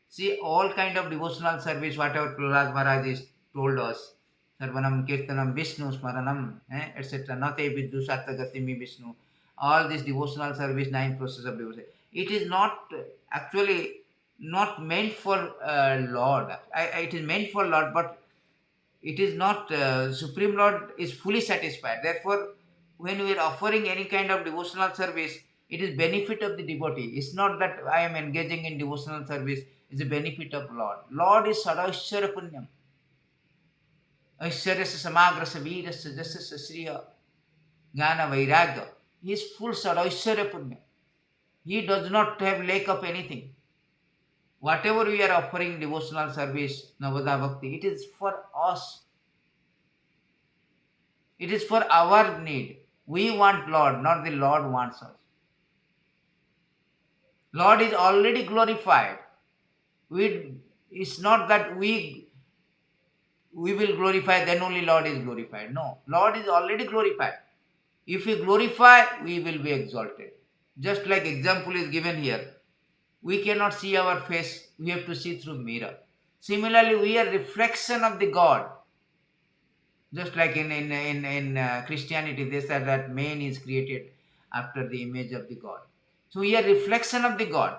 See, all kind of devotional service, whatever Prahald Maharaj is told us, Sarvanam Kirtanam Vishnu Smaranam, etc. Nate Viddu Sattagatimi Vishnu. All this devotional service, 9 process of devotion. It is not actually not meant for Lord. It is meant for Lord, but it is not, Supreme Lord is fully satisfied. Therefore, when we are offering any kind of devotional service, it is benefit of the devotee. It's not that I am engaging in devotional service, it's a benefit of Lord. Lord is Sadaishwara Punyam. Aishwaryasya samagrasa virasya jasasya sriya jnana vairagya. He is full Sadaishwara Punyam. He does not have lack of anything. Whatever we are offering devotional service, Navada Bhakti, it is for us. It is for our need. We want Lord, not the Lord wants us. Lord is already glorified. It's not that we will glorify, then only Lord is glorified. No, Lord is already glorified. If we glorify, we will be exalted. Just like example is given here. We cannot see our face, we have to see through mirror. Similarly, we are reflection of the God. Just like in Christianity, they said that man is created after the image of the God. So we are reflection of the God.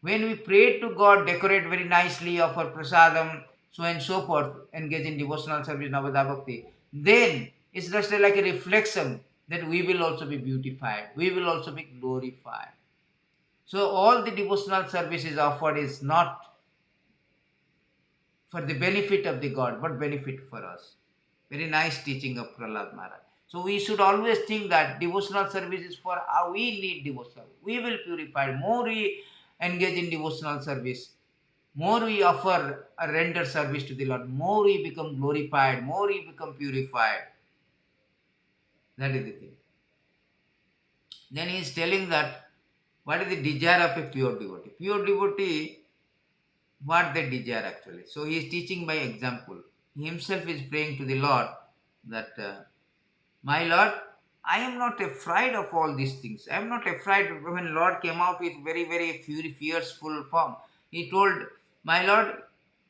When we pray to God, decorate very nicely, offer prasadam, so and so forth, engage in devotional service, Navada Bhakti, then it's just like a reflection that we will also be beautified, we will also be glorified. So all the devotional service is offered is not for the benefit of the God, but benefit for us. Very nice teaching of Prahald Maharaj. So we should always think that devotional service is for how we need devotional. We will purify. More we engage in devotional service, more we offer a render service to the Lord, more we become glorified, more we become purified. That is the thing. Then he is telling that what is the desire of a pure devotee. Pure devotee, what they desire actually. So he is teaching by example. He himself is praying to the Lord that, my Lord, I am not afraid of all these things. I am not afraid. When Lord came out with very, very fearful form, he told, my Lord,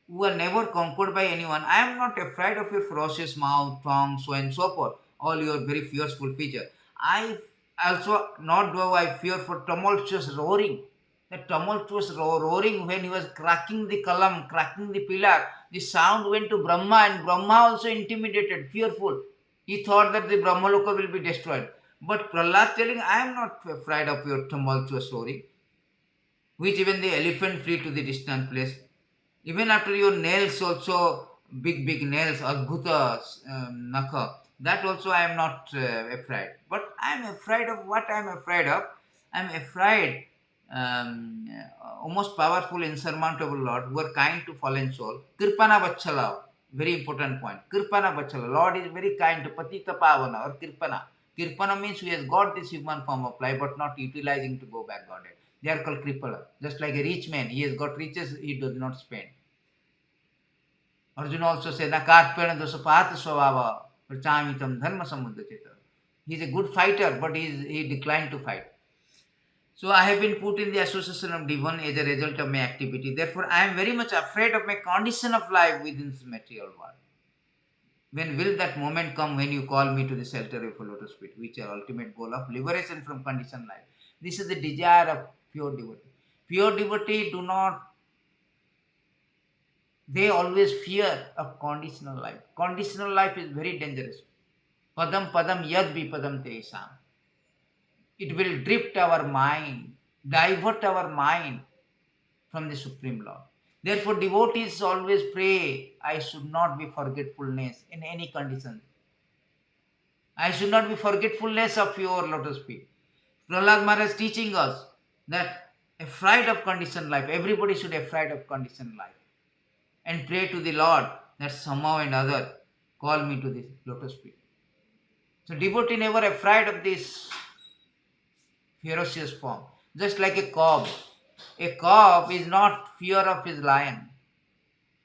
who are never conquered by anyone, I am not afraid of your ferocious mouth, tongue, so and so forth, all your very fearful feature. I also not do I fear for tumultuous roaring. The tumultuous roaring when he was cracking the column, cracking the pillar, the sound went to Brahma, and Brahma also intimidated, fearful. He thought that the Brahmaloka will be destroyed. But Prahlad telling, I am not afraid of your tumultuous roaring, which even the elephant flee to the distant place. Even after your nails also big nails, adbhuta nakha. That also I am not afraid. But I am afraid of what I am afraid of. I am afraid, almost powerful, insurmountable Lord, who are kind to fallen soul. Kirpana Vachala, very important point. Kirpana Vachala, Lord is very kind to Patita Pavana or Kirpana. Kirpana means he has got this human form of life but not utilizing to go back Godhead. They are called Kripala. Just like a rich man, he has got riches, he does not spend. Arjuna also said, Nakarpena dosapata svabhava prachamitam dharma samudachita. He is a good fighter, but he declined to fight. So I have been put in the association of demon as a result of my activity. Therefore, I am very much afraid of my condition of life within this material world. When will that moment come when you call me to the shelter of a lotus feet, which is ultimate goal of liberation from conditioned life? This is the desire of pure devotee. Pure devotee do not, they always fear of conditional life. Conditional life is very dangerous. Padam padam yad vipadam tesam. It will drift our mind, divert our mind from the Supreme Lord. Therefore, devotees always pray, I should not be forgetfulness in any condition. I should not be forgetfulness of your lotus feet. Prahald Maharaj is teaching us that afraid of conditioned life, everybody should be afraid of conditioned life. And pray to the Lord that somehow and other call me to this lotus feet. So devotee never afraid of this ferocious form. Just like a cub. A cub is not fear of his lion.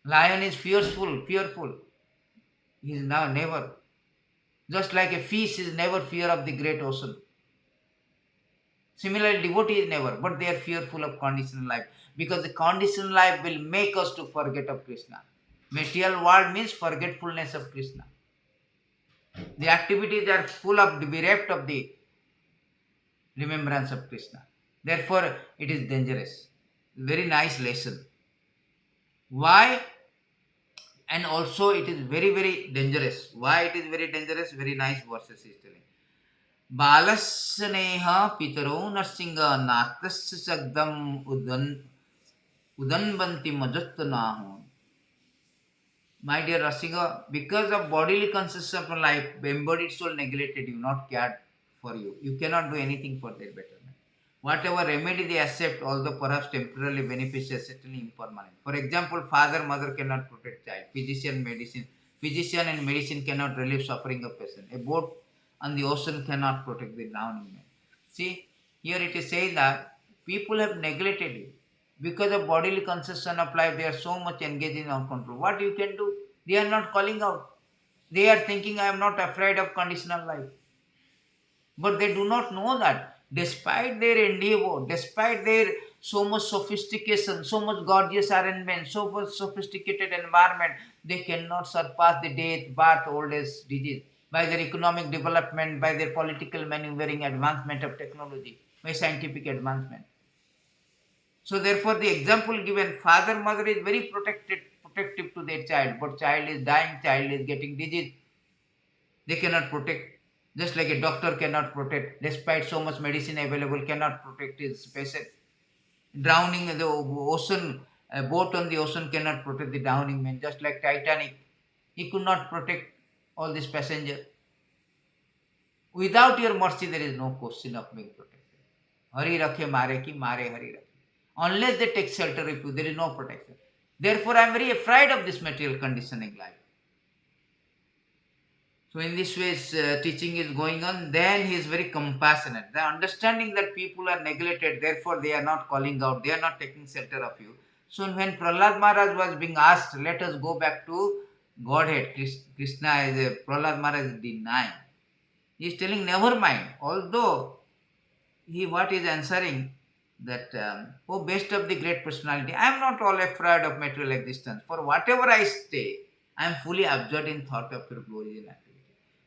Lion is fearful. He is now never. Just like a fish is never fear of the great ocean. Similarly, devotee is never, but they are fearful of conditional life. Because the conditional life will make us to forget of Krishna. Material world means forgetfulness of Krishna. The activities are full of, bereft of the remembrance of Krishna. Therefore, it is dangerous. Very nice lesson. Why? And also it is very, very dangerous. Why it is very dangerous? Very nice verses he is telling. Balasyaneha pitaro narsinga natasya sagdam udanbanti majastanahu. My dear Rasiga, because of bodily consistency of life, embodied soul neglected you, not cared for you. You cannot do anything for their betterment. Whatever remedy they accept, although perhaps temporarily beneficial, certainly impermanent. For example, father, mother cannot protect child. Physician and medicine cannot relieve suffering of patient. A boat on the ocean cannot protect the drowning man. See, here it is saying that people have neglected you. Because of bodily conception of life, they are so much engaged in control. What you can do? They are not calling out. They are thinking, I am not afraid of conditional life. But they do not know that despite their endeavor, despite their so much sophistication, so much gorgeous arrangement, so much sophisticated environment, they cannot surpass the death, birth, old age, disease. By their economic development, by their political maneuvering, advancement of technology, by scientific advancement. So therefore the example given, father, mother is very protective to their child, but child is dying, child is getting disease. They cannot protect. Just like a doctor cannot protect, despite so much medicine available, cannot protect his patient. Drowning in the ocean, a boat on the ocean cannot protect the drowning man. Just like Titanic, he could not protect all these passengers. Without your mercy, there is no question of being protected. Hari rakhe mare ki, mare hari rakhe. Unless they take shelter of you, there is no protection. Therefore, I am very afraid of this material conditioning life. So in this way, teaching is going on. Then he is very compassionate. The understanding that people are neglected, therefore they are not calling out, they are not taking shelter of you. So when Prahald Maharaj was being asked, let us go back to Godhead, Krishna is Prahald Maharaj is denying. He is telling, never mind. Although what is answering that, oh best of the great personality, I am not all afraid of material existence. For whatever I stay, I am fully absorbed in thought of your glory and activity.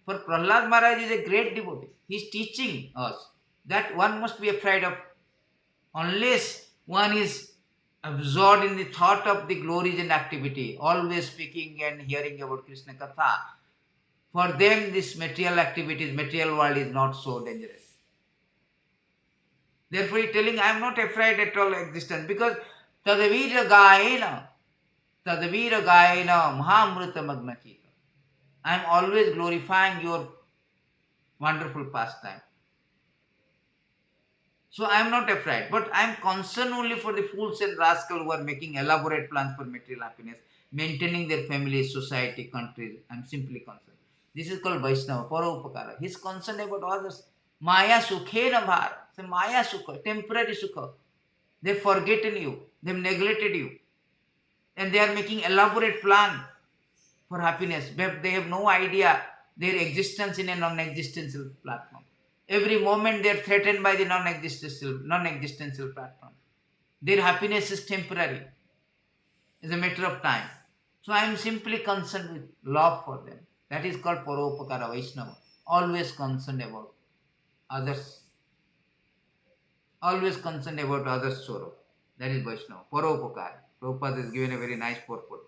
For Prahald Maharaj is a great devotee. He is teaching us that one must be afraid of, unless one is absorbed in the thought of the glories and activity, always speaking and hearing about Krishna Katha. For them, this material activities, material world is not so dangerous. Therefore, he is telling, I am not afraid at all of existence, because tadavira gaena tadavira gayana mahamrita magnachita. I am always glorifying your wonderful pastime. So I am not afraid, but I am concerned only for the fools and rascals who are making elaborate plans for material happiness, maintaining their families, society, countries. I am simply concerned. This is called Vaishnava, Paraupakara. He is concerned about others. Maya sukhena bhar. So Maya sukha, temporary sukha. They have forgotten you. They have neglected you. And they are making elaborate plan for happiness. But they have no idea their existence in a non-existential platform. Every moment they are threatened by the non-existential platform. Their happiness is temporary. It's a matter of time. So I am simply concerned with love for them. That is called Paropakara Vaishnava. Always concerned about others. Always concerned about others' sorrow. That is Vaishnava. Paropakara. Prabhupada has given a very nice purport.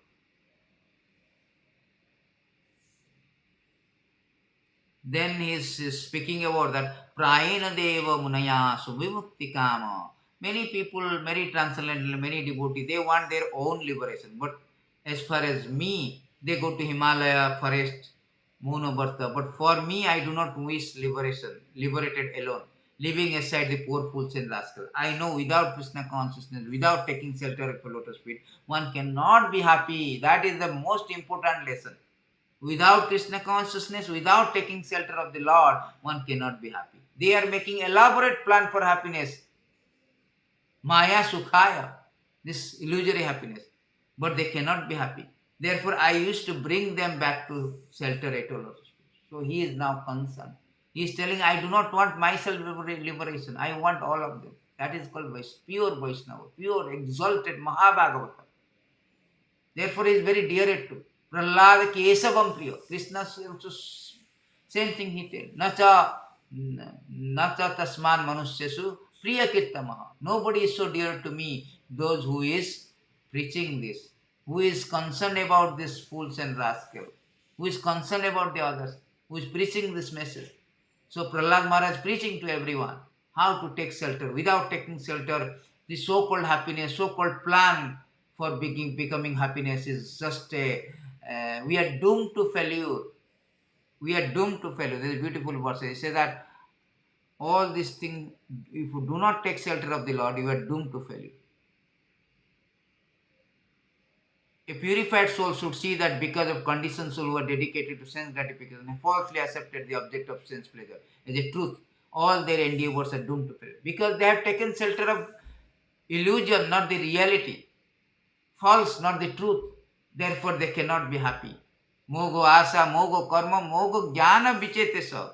Then he is speaking about that Prayena Deva Munaya Subhimukti Kama. Many people, many transcendental, many devotees, they want their own liberation. But as far as me, they go to Himalaya, forest, Mono Bharta. But for me, I do not wish liberation, liberated alone, leaving aside the poor fools and rascals. I know without Krishna consciousness, without taking shelter of a lotus feet, one cannot be happy. That is the most important lesson. Without Krishna consciousness, without taking shelter of the Lord, one cannot be happy. They are making elaborate plan for happiness. Maya Sukhaya, this illusory happiness. But they cannot be happy. Therefore, I used to bring them back to shelter at all. So he is now concerned. He is telling, I do not want myself liberation. I want all of them. That is called pure Vaishnava, pure, exalted Mahabhagavata. Therefore, he is very dear to Prahald Kesavam Priya. Krishna also same thing he tells. Nacha tasman manusyasu priya kirtamaha. Nobody is so dear to me, those who is preaching this, who is concerned about this fools and rascal, who is concerned about the others, who is preaching this message. So Prahald Maharaj preaching to everyone how to take shelter. Without taking shelter, the so-called happiness, so-called plan for becoming happiness is just we are doomed to failure. We are doomed to failure. There is a beautiful verse. It says that all these things, if you do not take shelter of the Lord, you are doomed to failure. A purified soul should see that because of conditioned soul who are dedicated to sense gratification and falsely accepted the object of sense pleasure as a truth, all their endeavors are doomed to failure. Because they have taken shelter of illusion, not the reality. False, not the truth. Therefore, they cannot be happy. Mogo asa, mogo karma, mogo jnana vichetesa.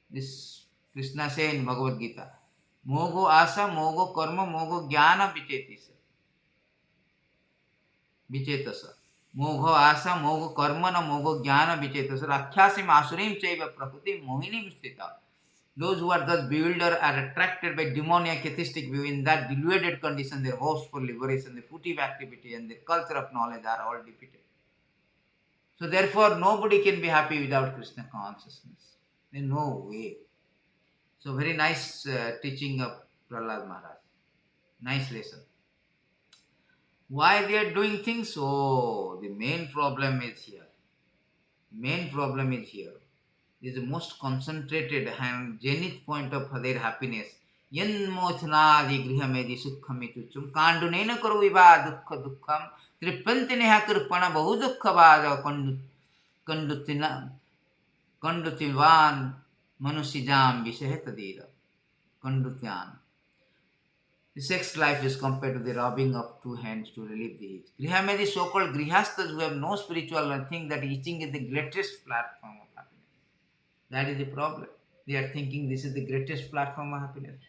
This Krishna says in Bhagavad Gita. Mogo asa, mogo karma, mogo jnana vichetasa. Mogo asa, mogo karma, na mogo jnana vichetasa. Rakyasim asurim chaiva prakriti mohinim sthita. Those who are thus bewildered are attracted by demoniac atheistic view. In that deluded condition, their hopes for liberation, their footive activity, and their culture of knowledge are all defeated. So therefore, nobody can be happy without Krishna consciousness. There is no way. So very nice teaching of Prahald Maharaj. Nice lesson. Why they are doing things? Oh, the main problem is here. Main problem is here. Is the most concentrated and zenith point of their happiness. Yanmothnadi grihamedi sukhamituchum kandunena karo viva dukkha dukkham tripantine hakrupana bahu dukkha vada kandutilvan manusijam vishahetadira kandutyan. The sex life is compared to the rubbing of two hands to relieve the heat. Grihamedi, so-called grihasthas who have no spiritual and think that eating is the greatest platform of happiness. That is the problem. They are thinking this is the greatest platform of happiness.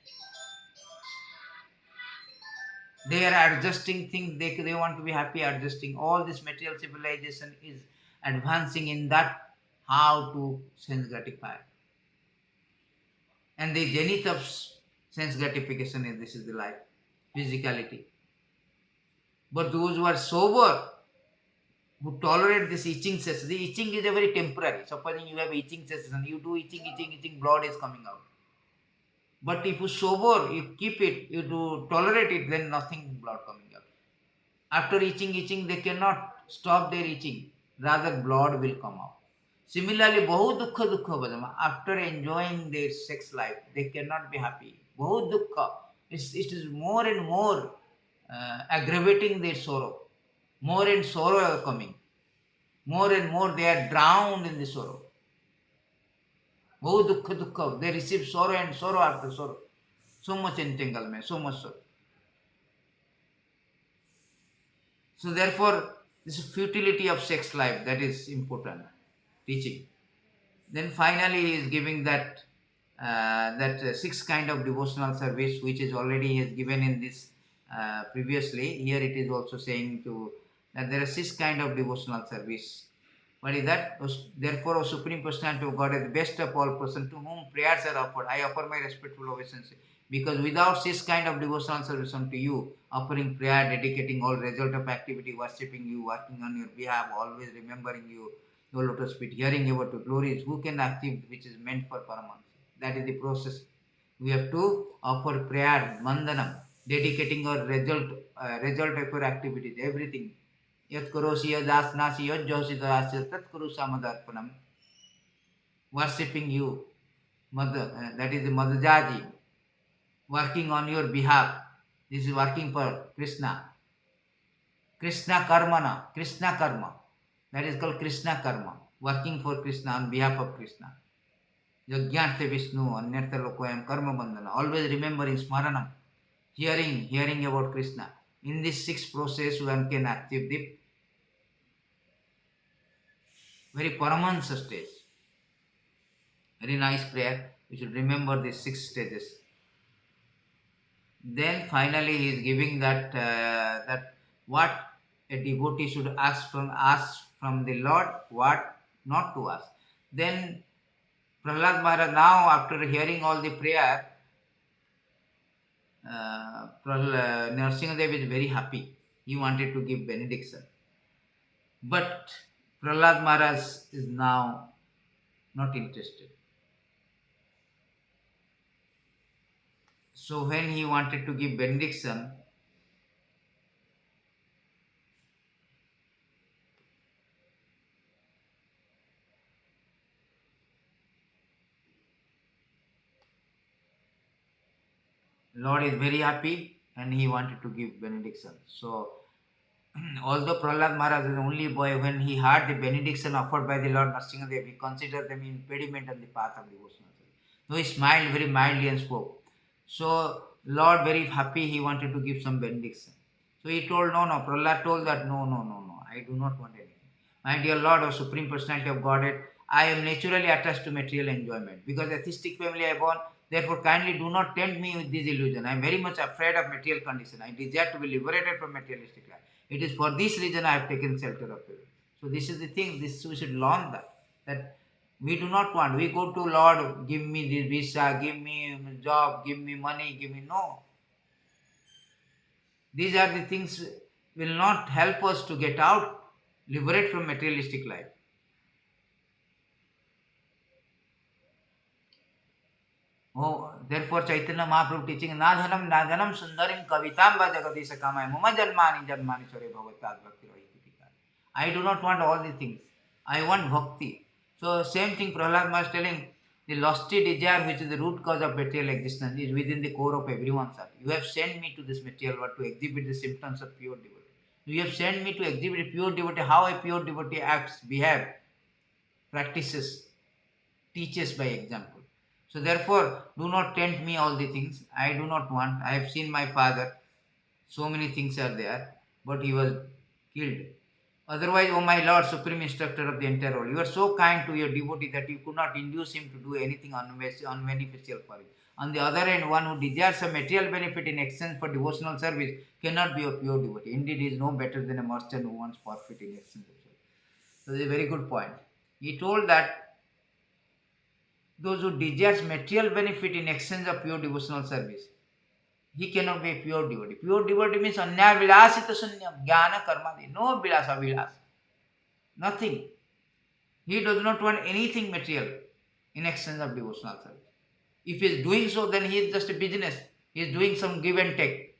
They are adjusting things. They want to be happy, adjusting. All this material civilization is advancing in that how to sense gratify. And the zenith of sense gratification is this is the life, physicality. But those who are sober, who tolerate this itching sensation. The itching is a very temporary. Supposing you have itching sensation, you do itching, blood is coming out. But if you sober, you keep it, you do tolerate it, then nothing blood coming out. After eating, they cannot stop their eating. Rather, blood will come out. Similarly, bahut dukha dukha bhajama. After enjoying their sex life, they cannot be happy. Bahut dukha. It is more and more aggravating their sorrow. More and sorrow are coming. More and more they are drowned in the sorrow. Bahut dukha dukha. They receive sorrow and sorrow after sorrow. So much entanglement, so much sorrow. So therefore, this futility of sex life, that is important teaching. Then finally, he is giving that six kind of devotional service, which is already he has given in this previously. Here it is also saying to that there are six kind of devotional service. What is that? Therefore, O Supreme Personality of God, is the best of all person to whom prayers are offered, I offer my respectful obeisance. Because without this kind of devotional service unto you, offering prayer, dedicating all result of activity, worshipping you, working on your behalf, always remembering you, your lotus feet, hearing about your glories, who can achieve which is meant for Paramahansa? That is the process. We have to offer prayer, mandanam, dedicating our result of your activities, everything. Yat karosi yad asnasi yad josi darasya tat puruṣā madarpanam. Worshipping you, mother, that is the Madhajaji, working on your behalf. This is working for Krishna. Krishna karmana, Krishna karma. That is called Krishna karma. Working for Krishna on behalf of Krishna. Yajñārtha Vishnu, anyartha lokoyam karma bandhana. Always remembering smaranam. Hearing about Krishna. In this sixth process, one can achieve the very Paramahansa stage. Very nice prayer. We should remember these six stages. Then finally he is giving that what a devotee should ask from the Lord, what not to ask. Then Prahald Maharaj, now after hearing all the prayer, Narasimhadev is very happy. He wanted to give benediction. But Prahald Maharaj is now not interested. So when he wanted to give benediction, Lord is very happy and he wanted to give benediction. So although Prahald Maharaj is the only boy, when he heard the benediction offered by the Lord Narasimhadev, he considered them impediment on the path of devotional service. So he smiled very mildly and spoke. So Lord very happy, he wanted to give some benediction. So he told, no, Prahald told that, no, I do not want anything. My dear Lord, or Supreme Personality of Godhead, I am naturally attached to material enjoyment. Because atheistic family I am born, therefore kindly do not tempt me with this illusion. I am very much afraid of material condition. I desire to be liberated from materialistic life. It is for this reason I have taken shelter of you. So this is the thing, this we should learn that we do not want. We go to Lord, give me this visa, give me job, give me money, give me no. These are the things will not help us to get out, liberate from materialistic life. Oh, therefore Chaitanya Mahaprabhu teaching nadhanam sundarim kavitam va jagadisha kamaya mama janmani sare bhavatās bhakti rahiti. I do not want all these things. I want bhakti. So same thing Prahald Maharaj telling, the lusty desire which is the root cause of material existence is within the core of everyone's heart. You have sent me to this material world to exhibit the symptoms of pure devotee. You have sent me to exhibit a pure devotee, how a pure devotee acts, behaves, practices, teaches by example. So therefore, do not tempt me all the things. I do not want. I have seen my father. So many things are there. But he was killed. Otherwise, O my Lord, Supreme Instructor of the entire world, you are so kind to your devotee that you could not induce him to do anything unbeneficial for him. On the other hand, one who desires a material benefit in exchange for devotional service cannot be a pure devotee. Indeed, he is no better than a merchant who wants profit in exchange of service. So this is a very good point. He told that those who desires material benefit in exchange of pure devotional service, he cannot be a pure devotee. Pure devotee means anya vilasita sunyam, jnana karmadi, no vilasa vilas, nothing. He does not want anything material in exchange of devotional service. If he is doing so, then he is just a business. He is doing some give and take.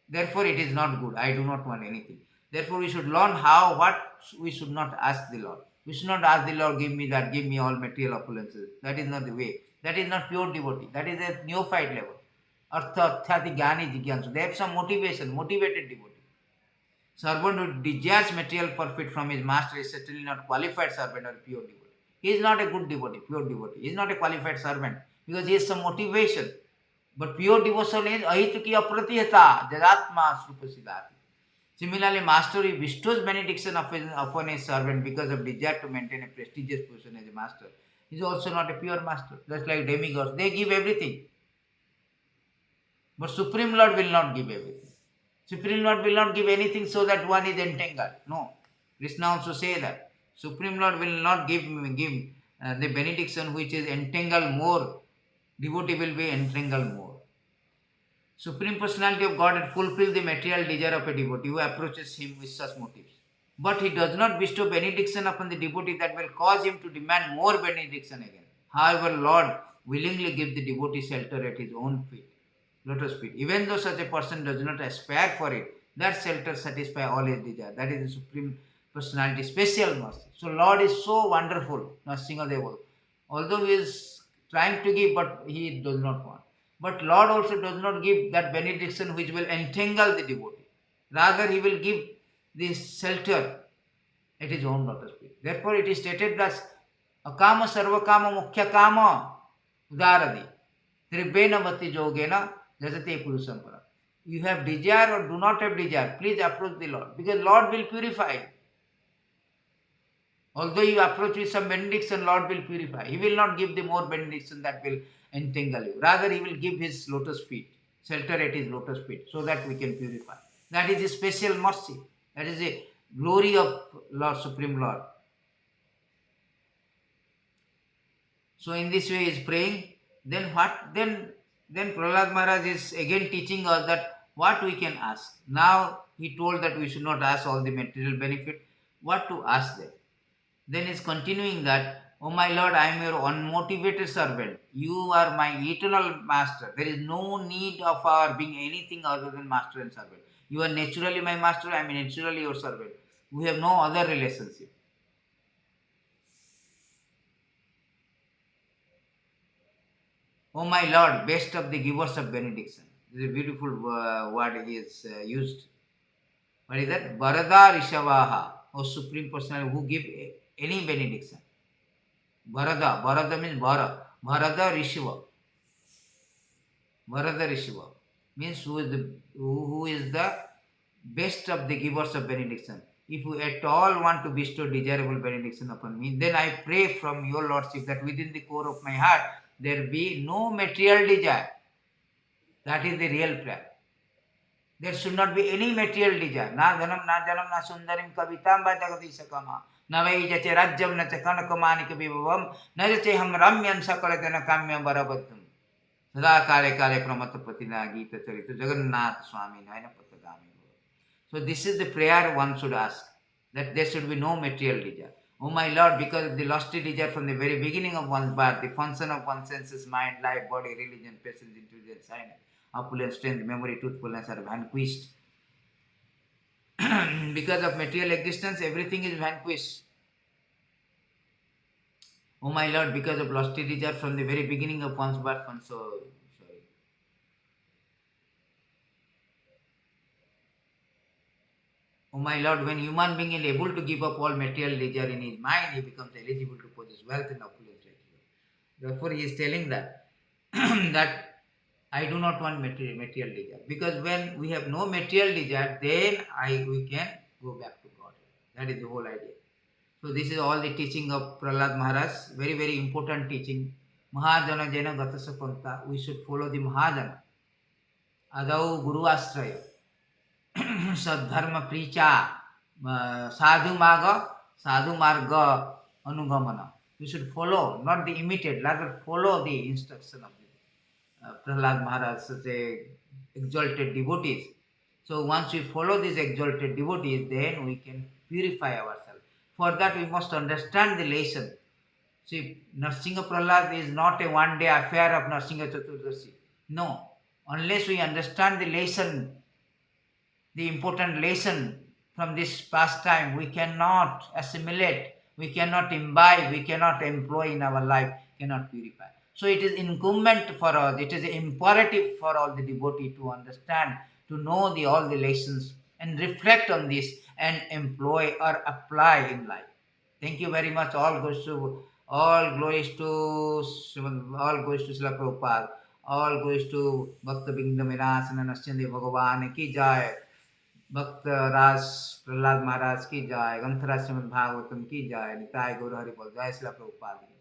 Therefore, it is not good. I do not want anything. Therefore, we should learn how, what we should not ask the Lord. We should not ask the Lord, give me that, give me all material opulences. That is not the way. That is not pure devotee. That is a neophyte level. Artha, Arthati, Jnani, Jigyansu. They have some motivation, motivated devotee. Servant who desires material profit from his master is certainly not qualified servant or pure devotee. He is not a good devotee, pure devotee. He is not a qualified servant because he has some motivation. But pure devotion is ahituki apratihata, jadatma srupasidati. Similarly, master he bestows benediction upon his servant because of desire to maintain a prestigious position as a master. He is also not a pure master. Just like demigods, they give everything. But Supreme Lord will not give everything. Supreme Lord will not give anything so that one is entangled. No. Krishna also say that. Supreme Lord will not give the benediction which is entangled more. Devotee will be entangled more. Supreme Personality of Godhead fulfills the material desire of a devotee who approaches him with such motives. But he does not bestow benediction upon the devotee that will cause him to demand more benediction again. However, Lord willingly gives the devotee shelter at his own feet. Lotus feet. Even though such a person does not aspire for it, that shelter satisfies all his desire. That is the Supreme Personality special mercy. So Lord is so wonderful, Narasimha. Although he is trying to give, but he does not want. But Lord also does not give that benediction which will entangle the devotee. Rather, he will give this shelter at his own lotus feet. Therefore, it is stated thus: Akama sarvakama mukhya kama udaradi tribena vati jogena jajate puruṣā. You have desire or do not have desire, please approach the Lord, because Lord will purify you. Although you approach with some benediction, Lord will purify. He will not give the more benediction that will entangle you. Rather, he will give his lotus feet, shelter at his lotus feet, so that we can purify. That is a special mercy. That is a glory of Lord, Supreme Lord. So in this way he is praying. Then what? Then Prahald Maharaj is again teaching us that what we can ask. Now he told that we should not ask all the material benefit. What to ask them? Then he is continuing that, oh my Lord, I am your unmotivated servant. You are my eternal master. There is no need of our being anything other than master and servant. You are naturally my master, I am naturally your servant. We have no other relationship. Oh my Lord, best of the givers of benediction. This is a beautiful word he has used. What is that? Varada Rishavaha, or Supreme Personality, who give any benediction. Varada means Vara. Varada Rishava. Varada Rishava means who is the best of the givers of benediction. If you at all want to bestow desirable benediction upon me, then I pray from your Lordship that within the core of my heart there be no material desire. That is the real prayer. There should not be any material desire. Na dhanam, na janam, na sundarim kavitam va jagati sakama. Na vai jache rajyam, na cha kanakamanika vibhavam, na jache ham ramyan sakalatana kamyam varabhaddam. Sada kale kale pramata patina gita charita Jagannath Swami naina patagami. So this is the prayer one should ask, that there should be no material desire. Oh my Lord, because of the lusty desire from the very beginning of one's birth, the function of one's senses, mind, life, body, religion, patience, intelligence, science, opulence, strength, memory, truthfulness are vanquished. Because of material existence, everything is vanquished. Oh my Lord, because of lusty desire from the very beginning of one's birth, Oh my Lord, when human being is able to give up all material desire in his mind, he becomes eligible to possess wealth and opulence. Therefore, he is telling that that I do not want material desire, because when we have no material desire, then we can go back to God. That is the whole idea. So this is all the teaching of Prahald Maharaj. Very, very important teaching. Mahajana Jena Gatasa Panta. We should follow the Mahajana. Adau Guru Astraya. Sadharma Pricha, Sadhu Marga Anugamana. We should follow, not the imitate, rather follow the instruction of the Prahald Maharaj, such a exalted devotees. So once we follow these exalted devotees, then we can purify ourselves. For that we must understand the lesson. See, Narasingha Prahald is not a one-day affair of Narasingha Chaturdashi. No, unless we understand the lesson the important lesson from this pastime we cannot assimilate, we cannot imbibe, we cannot employ in our life, cannot purify. So it is incumbent for us, it is imperative for all the devotee to understand, to know all the lessons and reflect on this and employ or apply in life. Thank you very much. All glories to all glories to Srila Prabhupada. All glories to Bhakta Bindam Vinasana Nasyande Bhagavan ki jai. भक्त राज प्रहलाद महाराज की जय, ग्रंथराज श्रीमद् भागवतम की जय, निताय गौर हरि बोल, जय श्री प्रभुपाद।